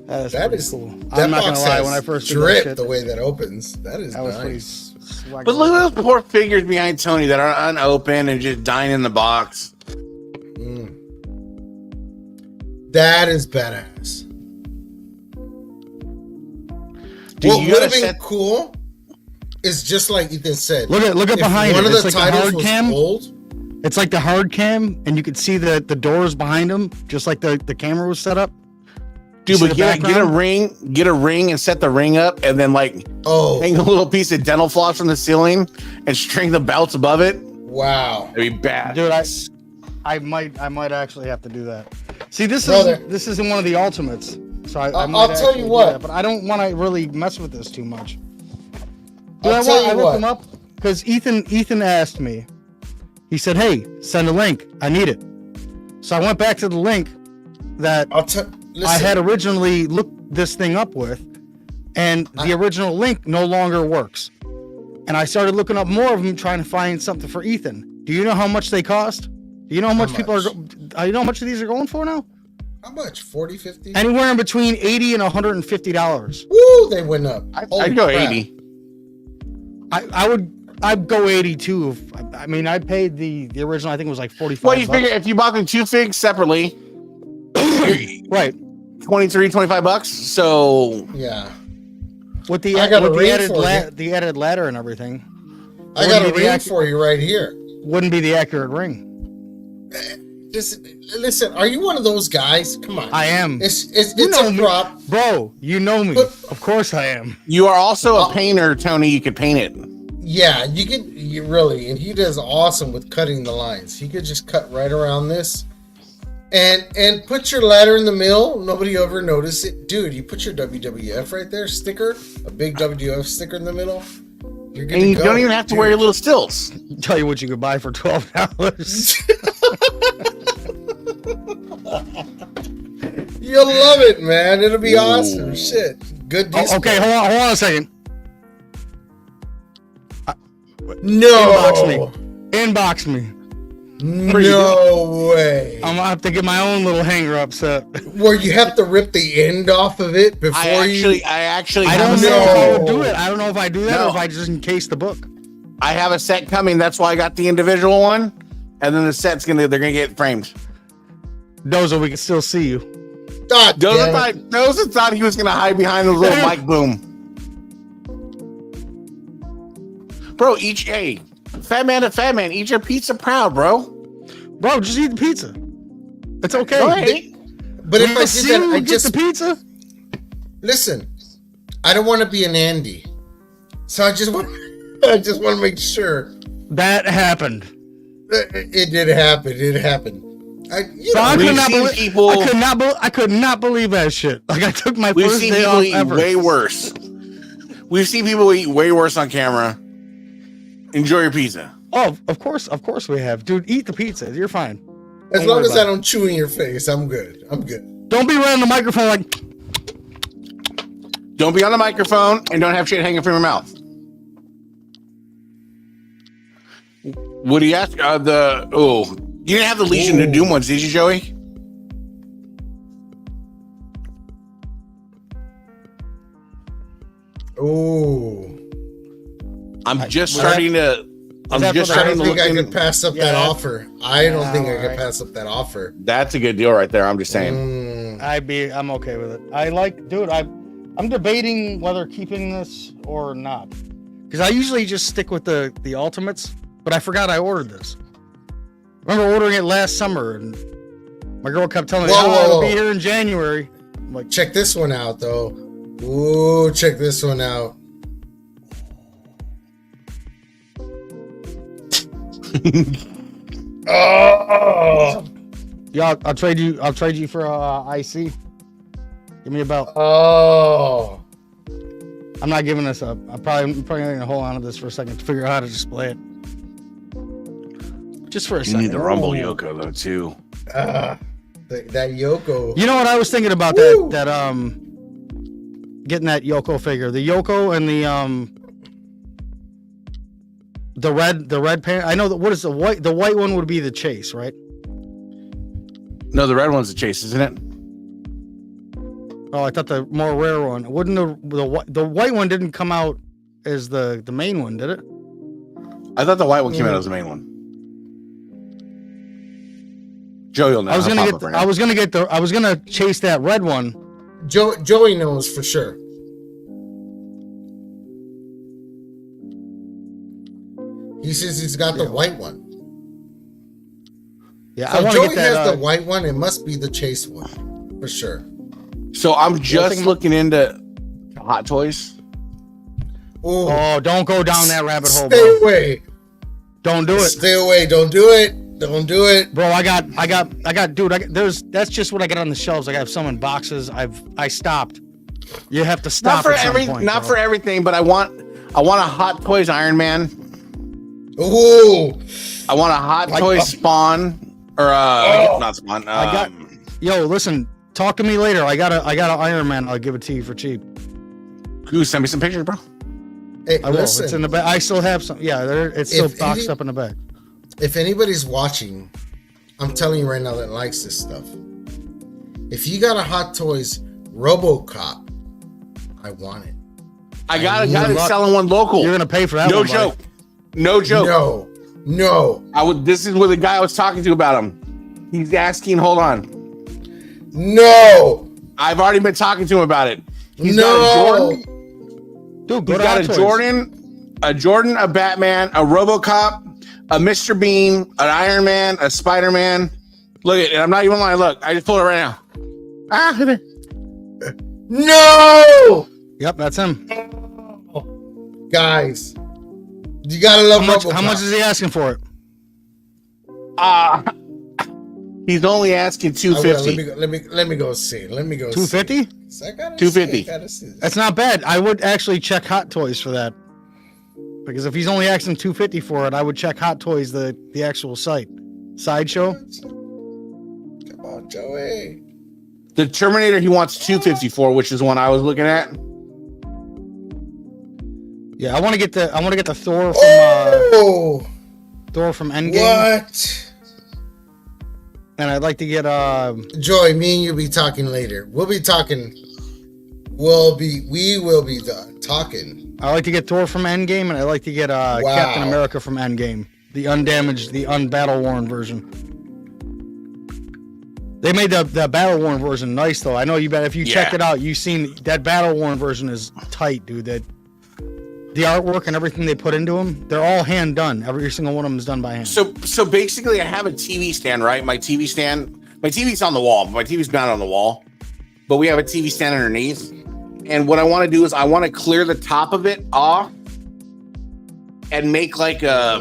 That That pretty is cool. that I'm not gonna box lie. has When I first did that drip shit, the way that opens. That is that was pretty nice. swag. But look at those poor figures behind Tony that are unopened and just dying in the box. That is badass. Dude, What you would have gotta been set- cool is just like Ethan said. Look at if behind one it. of the It's like the titles hard was cam. old. It's like the hard cam, and you could see the doors behind him, just like the camera was set up. Dude, You but see the get a ring and set the ring up and then like Oh, hang a little piece of dental floss from the ceiling and string the belts above it. wow. It'd be bad. Dude, I might actually have to do that. See, Brother. this isn't one of the ultimates, so I might I'll tell actually you do what. that, but I don't want to really mess with this too much. I'll tell you I looked what. him up because Ethan asked me. He said, "Hey, send a link. I need it." So I went back to the link that Listen, I had originally looked this thing up with, and the original link no longer works. And I started looking up more of them, trying to find something for Ethan. Do you know how much they cost? Do you know how much people are? You know how much of these are going for now? How much? 40, 50? Anywhere in between $80 and $150. Woo, they went up. Holy I'd go crap. 80. I'd go 80 too. I mean, I paid the original. I think it was like 45. Well, you bucks. figure if you bought them two figs separately, Right. 23, 25 bucks. So Yeah. With the I got a with ring the added for you. the added ladder and everything. I got a Wouldn't be the ring for you right here. Wouldn't be the accurate ring. Just listen, are you one of those guys? Come on. I am. It's You know a me. prop. Bro, you know me. But- Of course I am. you are also a painter, Tony. You could paint it. Yeah, you really, and he does awesome with cutting the lines. He could just cut right around this, and put your ladder in the middle. Nobody ever noticed it, dude. You put your WWF right there, sticker, a big WWF sticker in the middle. You're good And to you go. don't even have to wear your little stilts. Tell you what you could buy for $12. You'll love it, man. It'll be awesome. Shit, good display. Okay, hold on a second. No. Inbox me. No way. I'm gonna have to get my own little hanger up set. Where you have to rip the end off of it before I I have don't a know set if I coming. would do it. I don't know if I do that No. or if I just encase the book. I have a set coming. That's why I got the individual one, and then the set's they're gonna get framed. Dozo, we can still see you. God damn it. Doza thought he was gonna hide behind the little mic boom. Bro, fat man to fat man, eat your pizza proud, bro. Bro, just eat the pizza. It's okay. Go ahead. But if I See did that, who I gets just the pizza. listen. I don't want to be an Andy, so I just want to make sure That happened. that it did happen. It happened. So I We've could not seen believe. people- I could not believe that shit. Like I took my We've first seen day people off eat ever. way worse. We've seen people eat way worse on camera. Enjoy your pizza. Oh, of course we have, dude. Eat the pizza. You're fine. As Don't long worry as about I don't chew in your face, I'm good. I'm good. Don't be around the microphone like. Don't be on the microphone and don't have shit hanging from your mouth. What do you ask? You didn't have the Legion of Doom ones, did you, Joey? Ooh. I'm just that- starting to. I'm that just for the- I starting don't to think look I in. could pass up that offer. I don't think I could pass up that offer. That's a good deal right there. I'm just saying. I'm okay with it. I'm debating whether keeping this or not. Because I usually just stick with the ultimates, but I forgot I ordered this. I remember ordering it last summer, and my girl kept telling me, it'll be here in January. I'm like, Check this one out, though. Ooh, check this one out. Oh, yeah, I'll trade you for IC. Give me a belt. oh. I'm not giving this up. I'm probably gonna hold on to this for a second to figure out how to display it. Just for a You second. need the Rumble Yoko though too. That Yoko. You know what I was thinking about Woo! that getting that Yoko figure. The Yoko and the red pant. I know that what is the white one would be the Chase, right? No, the red one's the Chase, isn't it? Oh, I thought the more rare one. Wouldn't the white one didn't come out as the main one, did it? I thought the white one came out as the main one. Joe, you'll know. I was I'll gonna pop get up right I was gonna chase that red one. Joey knows for sure. He says he's got the white one. Yeah, So I want Joey to get that. has the white one. It must be the Chase one for sure. now. So I'm just think- looking into Hot Toys. Ooh, Oh, don't go down that rabbit hole, stay bro. away. Don't do it. Stay away. Don't do it. Don't do it. Bro, that's just what I got on the shelves. I got some in boxes. I stopped. You have to Not stop for at some point, not bro. for everything, but I want a Hot Toys Iron Man. Ooh. I want a Hot Like- Toys Spawn or not Spawn. got- Yo, listen, talk to me later. I got an Iron Man. I'll give it to you for cheap. Goose, send me some pictures, bro. Hey, I will. listen. It's in the back. I still have some. Yeah, it's still If boxed any- up in the back. If anybody's watching, I'm telling you right now that likes this stuff. If you got a Hot Toys RoboCop, I want it. I got a guy Good that's luck. selling one local. You're gonna pay for that No one, buddy. joke. No joke. No. This is what the guy I was talking to about him. He's asking, hold on. No. I've already been talking to him about it. He's got a No. Jordan. Dude, go He's to got Hot a Toys. Jordan, a Batman, a RoboCop, a Mr. Bean, an Iron Man, a Spider-Man. Look at it. I'm not even lying. Look, I just pulled it right now. No. Yep, that's him. Guys, you gotta love RoboCop. How much is he asking for it? He's only asking I will. $250. Let me go see. Let me go. $250? See. I gotta $250. see. I gotta see this. That's not bad. I would actually check Hot Toys for that. Because if he's only asking $250 for it, I would check Hot Toys, the actual site. Sideshow? Come on, Joey. The Terminator he wants $250 for, which is one I was looking at. Yeah, I want to get the Thor from Oh, Endgame. what? and I'd like to get Joy, me and you'll be talking later. We will be talking. Talking. I like to get Thor from Endgame, and I like to get Captain America from Endgame, the undamaged, the unbattle-worn version. They made the battle-worn version nice, though. I know you bet if you checked it out, you've seen that battle-worn version is tight, dude. That the artwork and everything they put into them, they're all hand done. Every single one of them is done by hand. So basically, I have a TV stand, right? My TV's on the wall. My TV's not on the wall, but we have a TV stand underneath. And what I want to do is I want to clear the top of it off and make like a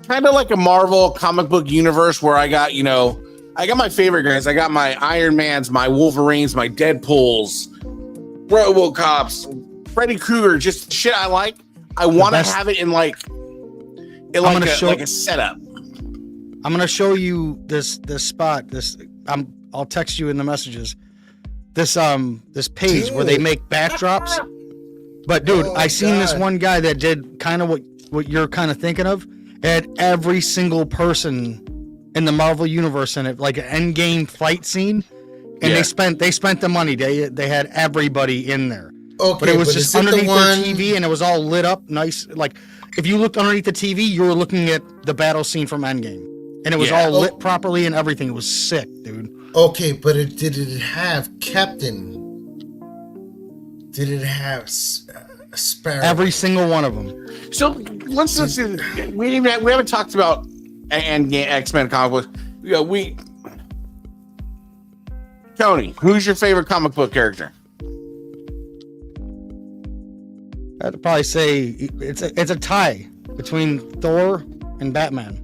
kind of like a Marvel comic book universe where I got, I got my favorite guys. I got my Iron Mans, my Wolverines, my Deadpools, RoboCops, Freddy Krueger, just shit I like. I want to have it in like a setup. I'm gonna show you this spot. I'll text you in the messages. This page where they make backdrops. But dude, I seen this one guy that did kind of what you're kind of thinking of. It had every single person in the Marvel universe in it, like an Endgame fight scene, and they spent the money. They had everybody in there. Okay, but it was just underneath their TV, and it was all lit up nice. Like if you looked underneath the TV, you were looking at the battle scene from Endgame, and it was all lit properly and everything. It was sick, dude. Okay, but did it have Captain? Did it have Sparrow? Every single one of them. So let's we haven't talked about X-Men comic books. Tony, who's your favorite comic book character? I'd probably say it's a tie between Thor and Batman.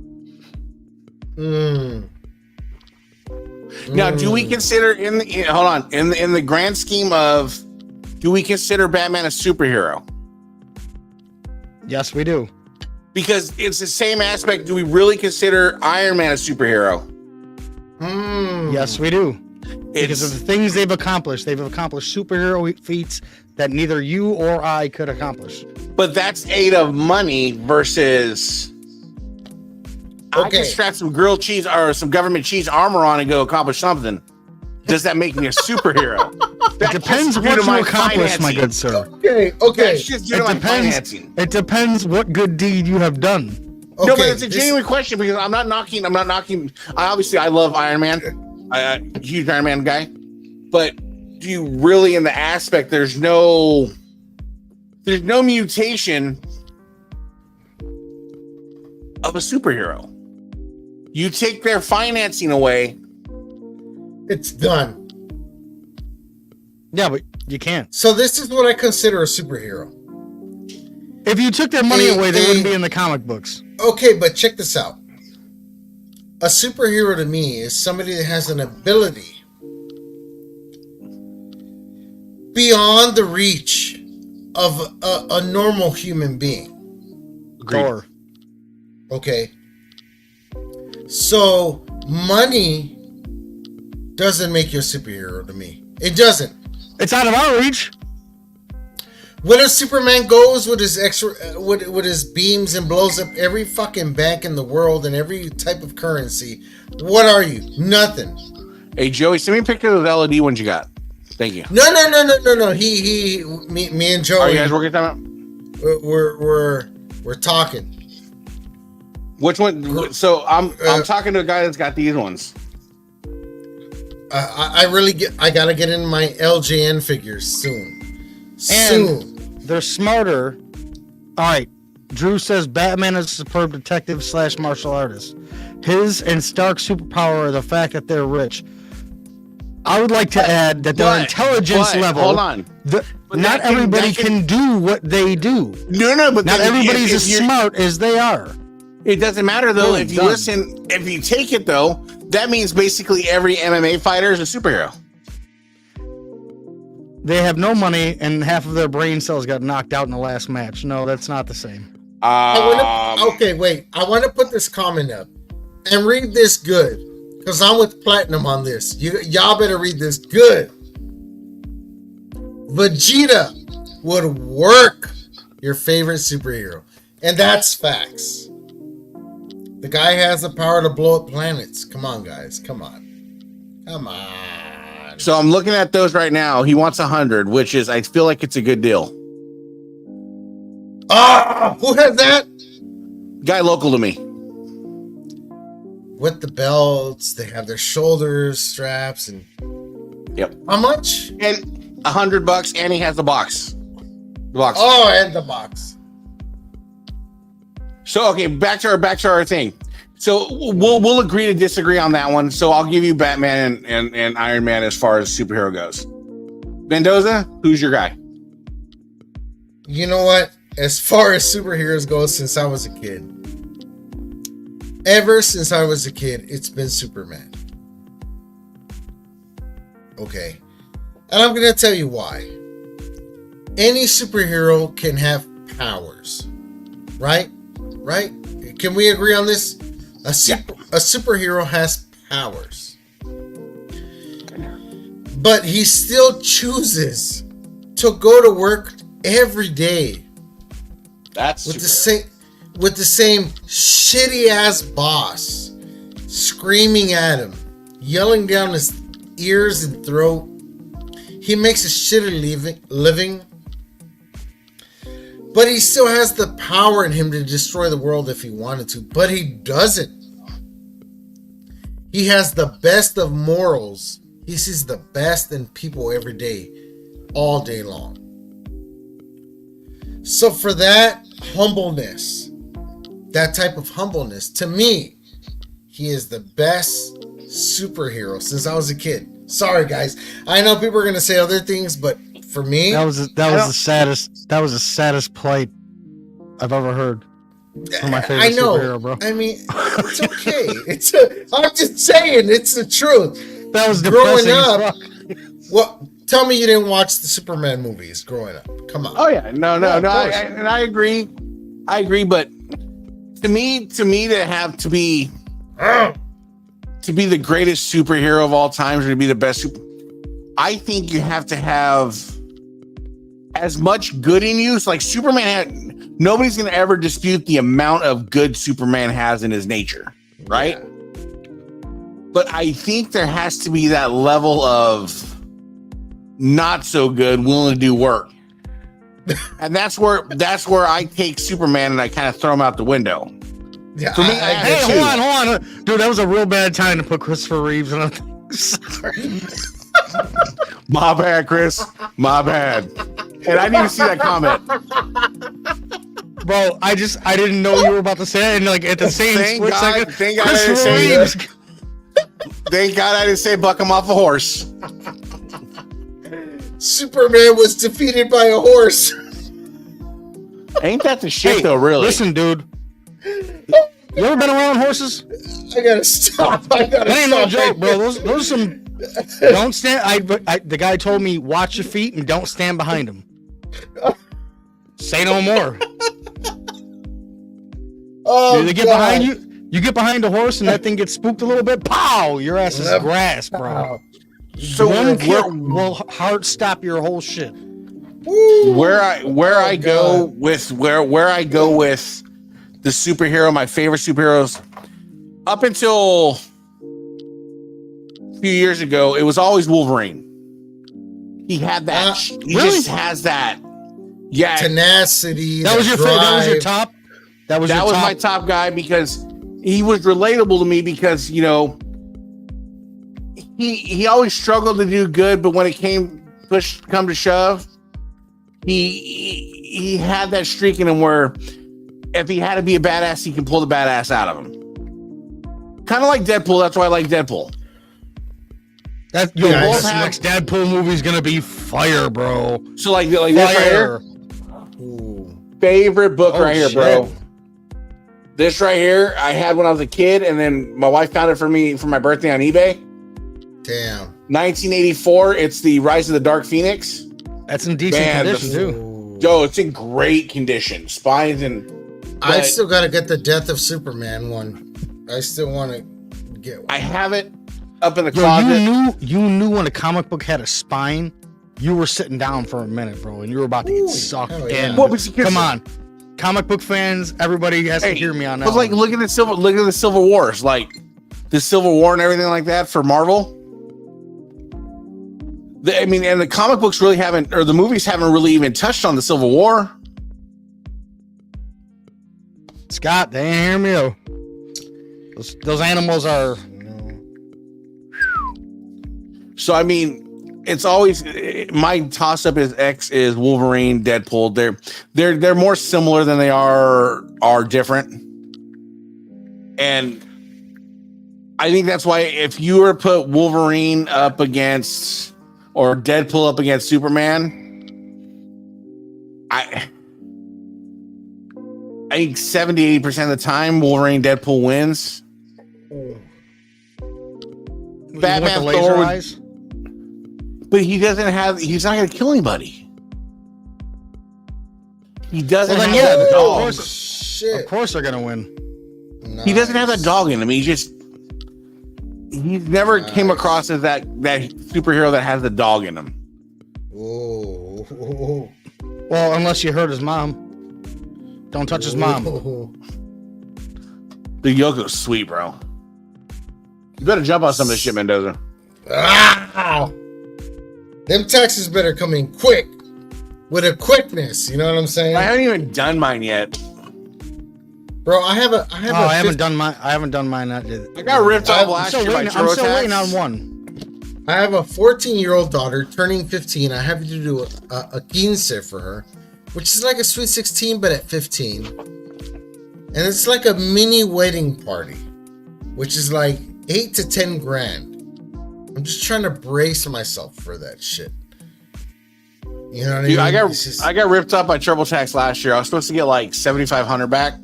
Now, do we consider in the grand scheme of, do we consider Batman a superhero? Yes, we do. Because it's the same aspect. Do we really consider Iron Man a superhero? Yes, we do. Because of the things they've accomplished. They've accomplished superhero feats that neither you or I could accomplish. But that's aid of money versus I can strap some grilled cheese or some government cheese armor on and go accomplish something. Does that make me a superhero? It depends what you accomplish, my good sir. Okay. That's just due to my financing. It depends what good deed you have done. Okay, no, but it's a genuine question because I'm not knocking. I love Iron Man. I'm a huge Iron Man guy. But do you really, in the aspect, there's no mutation of a superhero. You take their financing away, it's done. Yeah, but you can't. So this is what I consider a superhero. If you took their money away, they wouldn't be in the comic books. Okay, but check this out. A superhero to me is somebody that has an ability beyond the reach of a normal human being. Thor. Okay. So money doesn't make you a superhero to me. It doesn't. It's out of our reach. When a Superman goes with his with his beams and blows up every fucking bank in the world and every type of currency, what are you? Nothing. Hey Joey, send me a picture of the LED ones you got. Thank you. No. Me and Joey. Are you guys working that out? We're talking. Which one? So I'm talking to a guy that's got these ones. I gotta get in my LJN figures soon. And they're smarter. All right. Drew says Batman is a superb detective / martial artist. His and Stark's superpower are the fact that they're rich. I would like to add that their intelligence level. Hold on. Not everybody can do what they do. No, but not everybody's as smart as they are. It doesn't matter though. If you listen, if you take it though, that means basically every MMA fighter is a superhero. They have no money, and half of their brain cells got knocked out in the last match. No, that's not the same. Okay, wait. I want to put this comment up and read this good, because I'm with Platinum on this. Y'all better read this good. Vegeta would work your favorite superhero, and that's facts. The guy has the power to blow up planets. Come on, guys. Come on. Come on. So I'm looking at those right now. He wants 100, which is, I feel like it's a good deal. Ah, who has that? Guy local to me. With the belts, they have their shoulder straps, and Yep. how much? And $100, and he has the box. The box. Oh, and the box. So okay, back to our thing. So we'll agree to disagree on that one. So I'll give you Batman and Iron Man as far as superhero goes. Mendoza, who's your guy? You know what? As far as superheroes go, since I was a kid, ever since I was a kid, it's been Superman. Okay. And I'm going to tell you why. Any superhero can have powers. Right? Right? Can we agree on this? A superhero has powers. But he still chooses to go to work every day That's with the same shitty ass boss screaming at him, yelling down his ears and throat. He makes a shitty living, but he still has the power in him to destroy the world if he wanted to, but he doesn't. He has the best of morals. He sees the best in people every day, all day long. So for that humbleness, that type of humbleness, to me, he is the best superhero since I was a kid. Sorry, guys. I know people are gonna say other things, but for me, That was the saddest plight I've ever heard for my favorite I know. superhero, bro. I mean, it's okay. I'm just saying, it's the truth. That was Growing depressing as up, fuck. well, tell me you didn't watch the Superman movies growing up. Come on. Oh yeah, no, of course. and I agree, but to me, to be the greatest superhero of all times, or to be the best I think you have to have as much good in you. So like Superman nobody's gonna ever dispute the amount of good Superman has in his nature, right? Yeah. But I think there has to be that level of not so good, willing to do work. And that's where I take Superman and I kind of throw him out the window. Yeah, For me, Hey, too. hold on. Dude, that was a real bad time to put Christopher Reeves in a Sorry. My bad, Chris. My bad. And I didn't even see that comment. Bro, I didn't know you were about to say it, and like at the same Thank split God- second, thank God I didn't Christopher say Reeves. Thank God I didn't say buck him off a horse. Superman was defeated by a horse. Ain't that the shit Hey, though, really? listen, dude. You ever been around horses? I gotta stop. That ain't no joke, bro. Those are some. Don't stand. The guy told me watch your feet and don't stand behind him. Say no more. Oh, They get God. behind you. You get behind a horse and that thing gets spooked a little bit. Pow! Your ass is Yep. grass, bro. So One kick where, will hard stop your whole shit. Woo. where I go God. with where I go with the superhero, my favorite superheroes, up until a few years ago, it was always Wolverine. He had that. He really? just has that. Yeah, Tenacity. That was your favorite. That was your drive. top. That was that your was top. my top guy because he was relatable to me because, you know, he always struggled to do good, but when it come to shove, he had that streak in him where if he had to be a badass, he can pull the badass out of him. Kind of like Deadpool. That's why I like Deadpool. That Yeah, this I- next Deadpool movie is gonna be fire, bro. So like this right here, Fire. Ooh. favorite book Oh, right here, shit. bro. This right here, I had when I was a kid, and then my wife found it for me for my birthday on eBay. Damn. 1984. It's the Rise of the Dark Phoenix. That's in decent Man, condition too. Ooh. Yo, it's in great condition. Spines and I but still gotta get the Death of Superman one. I still want to get one. I have it up in the Yo, closet. you knew when a comic book had a spine, you were sitting down for a minute, bro, and you were about to Ooh, get sucked hell in. yeah. Well, but because- Come on, comic book fans, everybody has to hear me on that. But like, look at the Civil Wars, like the Civil War and everything like that for Marvel. I mean, and the comic books really haven't, or the movies haven't really even touched on the Civil War. Scott, they ain't hear me though. Those animals are. So I mean, it's always my toss up is Wolverine, Deadpool. They're more similar than they are different, and I think that's why if you were to put Wolverine up against or Deadpool up against Superman, I think 70-80% of the time Wolverine Deadpool wins. Batman with the laser eyes. But he's not going to kill anybody. He doesn't have that dog. Shit. Of course they're gonna win. Nice. He doesn't have that dog in him. He's never came across as that superhero that has the dog in him. Oh. Well, unless you hurt his mom. Don't touch his mom. The Yoko's sweet, bro. You better jump on some of this shit, Mendoza. Ah! Them taxes better come in quick. With a quickness, you know what I'm saying? I haven't even done mine yet. Bro, I haven't done mine yet. I got ripped off last year by I'm TurboTax. Oh, still waiting on one. I have a 14-year-old daughter turning 15. I have to do a 15 for her, which is like a sweet 16, but at 15. And it's like a mini wedding party, which is like 8 to 10 grand. I'm just trying to brace myself for that shit. You know what Dude, I mean? I got ripped up by TurboTax last year. I was supposed to get like $7,500 back,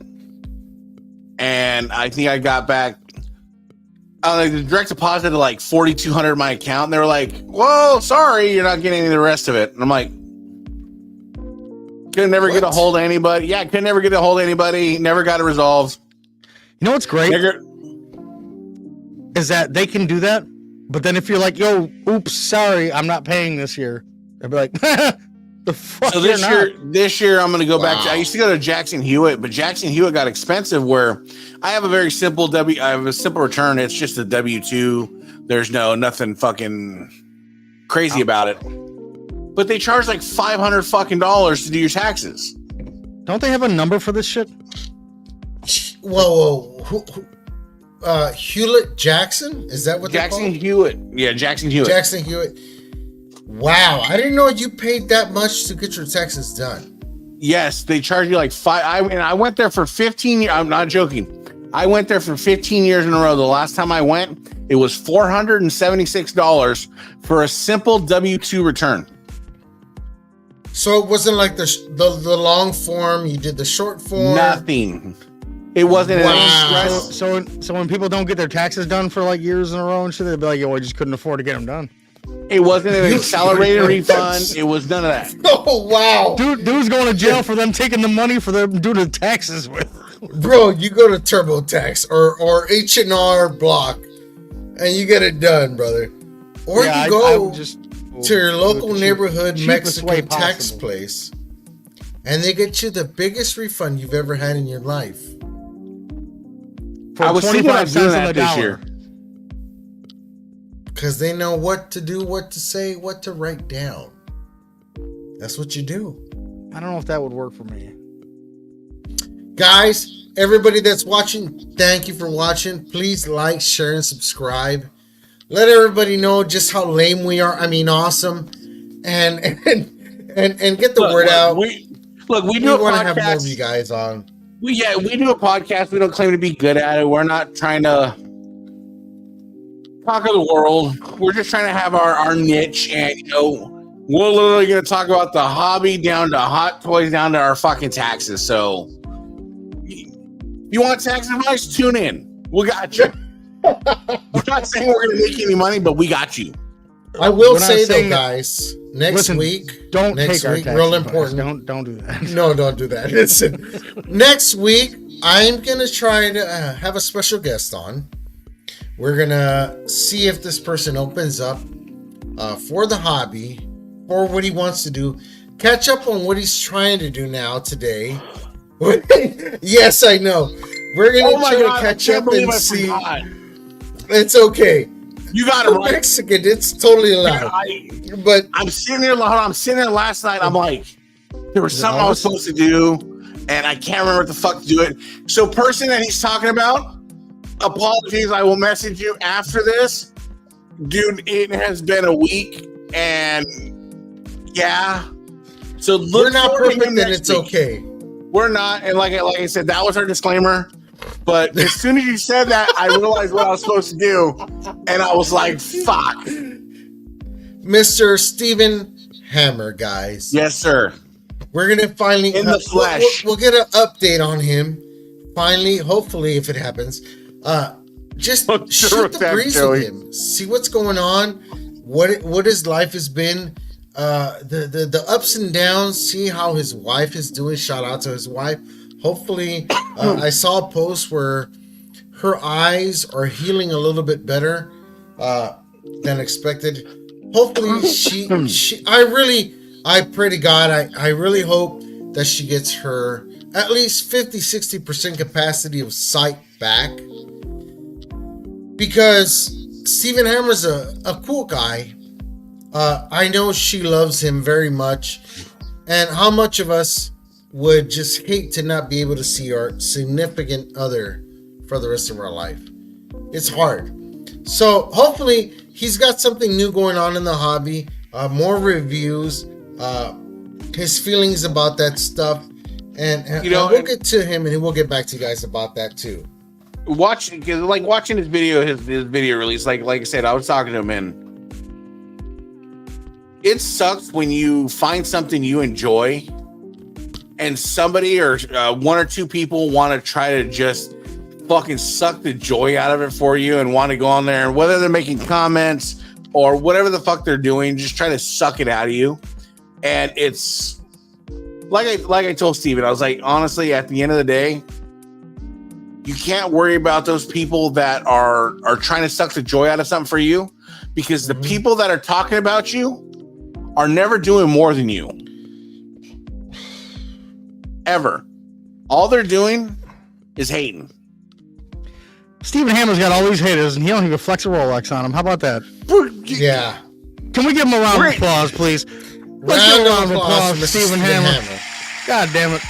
and I think I got back. The direct deposit of like $4,200 in my account, and they were like, "Whoa, sorry, you're not getting any of the rest of it." And I'm like, "Could never get a hold of anybody." Yeah, could never get a hold of anybody. Never got it resolved. You know what's great is that they can do that, but then if you're like, "Yo, oops, sorry, I'm not paying this year," they'll be like, "The fuck." So this year I'm going to go back to. I used to go to Jackson Hewitt, but Jackson Hewitt got expensive. Where I have a very simple I have a simple return. It's just a W-2. There's nothing fucking crazy about it. But they charge like $500 fucking dollars to do your taxes. Don't they have a number for this shit? Whoa. Hewlett Jackson? Is that what Jackson they're called? Hewitt? Yeah, Jackson Hewitt. Jackson Hewitt. Wow, I didn't know you paid that much to get your taxes done. Yes, they charge you like I went there for 15 years. I'm not joking. I went there for 15 years in a row. The last time I went, it was $476 for a simple W-2 return. So it wasn't like the long form. You did the short form. Nothing. It wasn't any stress. So when people don't get their taxes done for like years in a row and shit, they'll be like, "Yo, I just couldn't afford to get them done." It wasn't an accelerated refund. It was none of that. Oh wow, dude's going to jail for them taking the money for them doing the taxes with. Bro, you go to TurboTax or H&R Block, and you get it done, brother. Or yeah, you go to your local neighborhood cheapest way Mexican tax possible. place, and they get you the biggest refund you've ever had in your life. I was thinking about doing that this year. Because they know what to do, what to say, what to write down. That's what you do. I don't know if that would work for me. Guys, everybody that's watching, thank you for watching. Please like, share, and subscribe. Let everybody know just how lame we are. I mean, awesome. And get the word out. We do a want to have more podcast. of you guys on. We do a podcast. We don't claim to be good at it. We're not trying to conquer the world. We're just trying to have our niche, and we're literally going to talk about the hobby down to hot toys down to our fucking taxes. So if you want tax advice, tune in. We got you. We're not saying we're going to make any money, but we got you. I will say though, guys, next week, don't next take our week, tax real advice. important. Don't do that. No, don't do that. Listen, next week I'm gonna try to have a special guest on. We're gonna see if this person opens up for the hobby, or what he wants to do. Catch up on what he's trying to do now today, Yes, I know. We're Oh gonna my try God, to I catch can't up believe and I see. forgot. It's okay. You got it For right. Mexican, it's totally allowed. But I'm sitting there. Hold on, I'm sitting there last night. I'm like, there was Is it something I was Elvis? supposed to do, and I can't remember what the fuck to do it. So, person that he's talking about, apologies. I will message you after this, dude. It has been a week, and yeah. So look we're not forward to perfect, him and next it's week. okay. We're not, and like I said, that was our disclaimer. But as soon as you said that, I realized what I was supposed to do, and I was like, "Fuck." Mr. Stephen Hammer, guys. Yes, sir. We're gonna finally In the flesh. We'll get an update on him. Finally, hopefully, if it happens. Just I'm sure shoot of the that, breeze Joey. with him. See what's going on. What his life has been. The ups and downs. See how his wife is doing. Shout out to his wife. Hopefully, I saw a post where her eyes are healing a little bit better than expected. Hopefully, I pray to God. I really hope that she gets her at least 50-60% capacity of sight back, because Stephen Hammer's a cool guy. I know she loves him very much, and how much of us would just hate to not be able to see our significant other for the rest of our life. It's hard. So hopefully he's got something new going on in the hobby, more reviews, his feelings about that stuff, and we'll get to him, and we'll get back to you guys about that too. Watching his video release, like I said, I was talking to him, and it sucks when you find something you enjoy and somebody or one or two people want to try to just fucking suck the joy out of it for you and want to go on there, and whether they're making comments or whatever the fuck they're doing, just try to suck it out of you. And it's like I told Steven, I was like, honestly, at the end of the day, you can't worry about those people that are trying to suck the joy out of something for you, because the people that are talking about you are never doing more than you. Ever. All they're doing is hating. Stephen Hammer's got all these haters, and he don't even flex a Rolex on him. How about that? Yeah. Can we give him a round of applause, please? Let's give him a round of applause for Stephen Hammer. God damn it.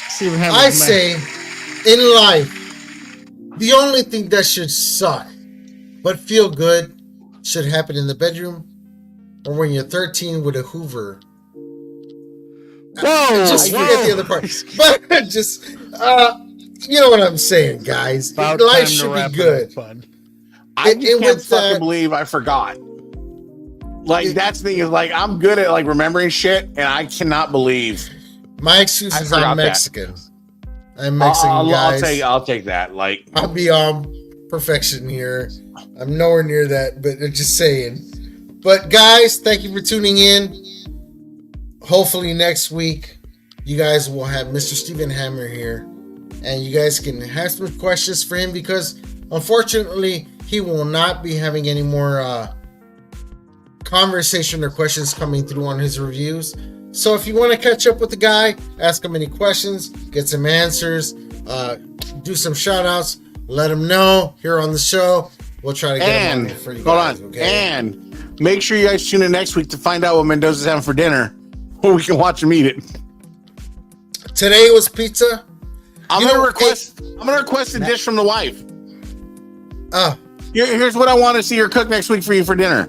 Stephen Hammer. I say, in life, the only thing that should suck but feel good should happen in the bedroom, or when you're 13 with a Hoover. Whoa! Just forget the other part. But just, you know what I'm saying, guys. About Life time to should wrap be it good. up, bud. I just can't with fucking that- believe I forgot. Like, that's the thing, is like, I'm good at like remembering shit, and I cannot believe. My excuse I is forgot I'm that. Mexican. I'm Mexican, guys. I'll take that. Like, I'll be on perfection here. I'm nowhere near that, but I'm just saying. But guys, thank you for tuning in. Hopefully next week, you guys will have Mr. Stephen Hammer here, and you guys can have some questions for him, because unfortunately, he will not be having any more conversation or questions coming through on his reviews. So if you want to catch up with the guy, ask him any questions, get some answers, do some shout outs, let him know here on the show. We'll try to get him on here for you guys. Okay? And make sure you guys tune in next week to find out what Mendoza's having for dinner, where we can watch him eat it. Today was pizza. I'm gonna request a dish from the wife. Here's what I want to see her cook next week for you for dinner.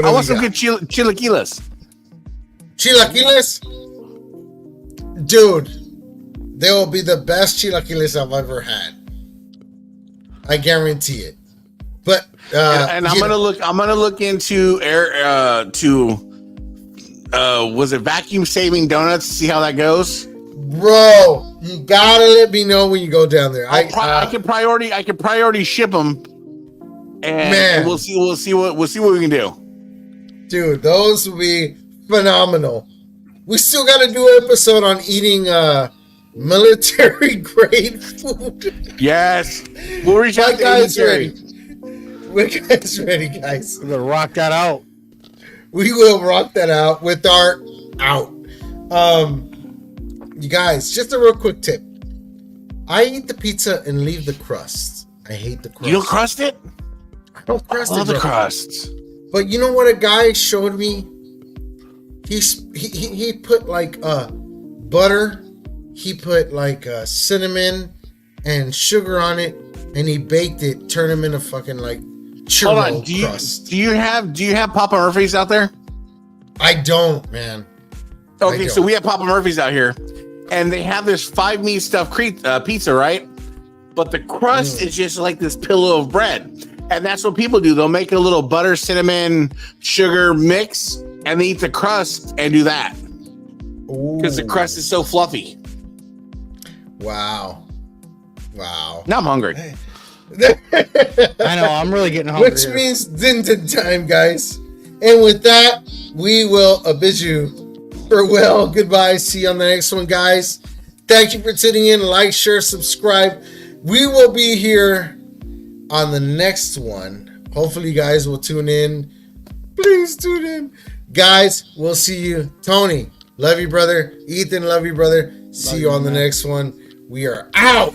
I want some good chilaquiles. Chilaquiles? Dude, they will be the best chilaquiles I've ever had. I guarantee it. But and I'm gonna look into was it vacuum saving donuts to see how that goes. Bro, you gotta let me know when you go down there. I can priority ship them, and we'll see what we can do. Dude, those will be phenomenal. We still got to do an episode on eating military grade food. Yes, we'll reach out to guys military. ready. We're guys ready, guys. We're gonna rock that out. We will rock that out with our out. you guys, just a real quick tip. I eat the pizza and leave the crust. I hate the crust. You don't crust it? I don't crust Love it, the bro. crust. But you know what a guy showed me? He put like butter, he put like cinnamon and sugar on it, and he baked it, turned them into fucking like Hold on. churro crust. Do you have Papa Murphy's out there? I don't, man. Okay, so we have Papa Murphy's out here, and they have this 5 meat stuffed pizza, right? But the crust is just like this pillow of bread. And that's what people do. They'll make a little butter, cinnamon, sugar mix, and they eat the crust and do that. Because the crust is so fluffy. Wow. Now I'm hungry. I know. I'm really getting hungry. Which means Din time, guys. And with that, we will bid you farewell. Goodbye. See you on the next one, guys. Thank you for tuning in. Like, share, subscribe. We will be here on the next one. Hopefully, you guys will tune in. Please tune in. Guys, we'll see you. Tony, love you, brother. Ethan, love you, brother. See you on the next one. We are out.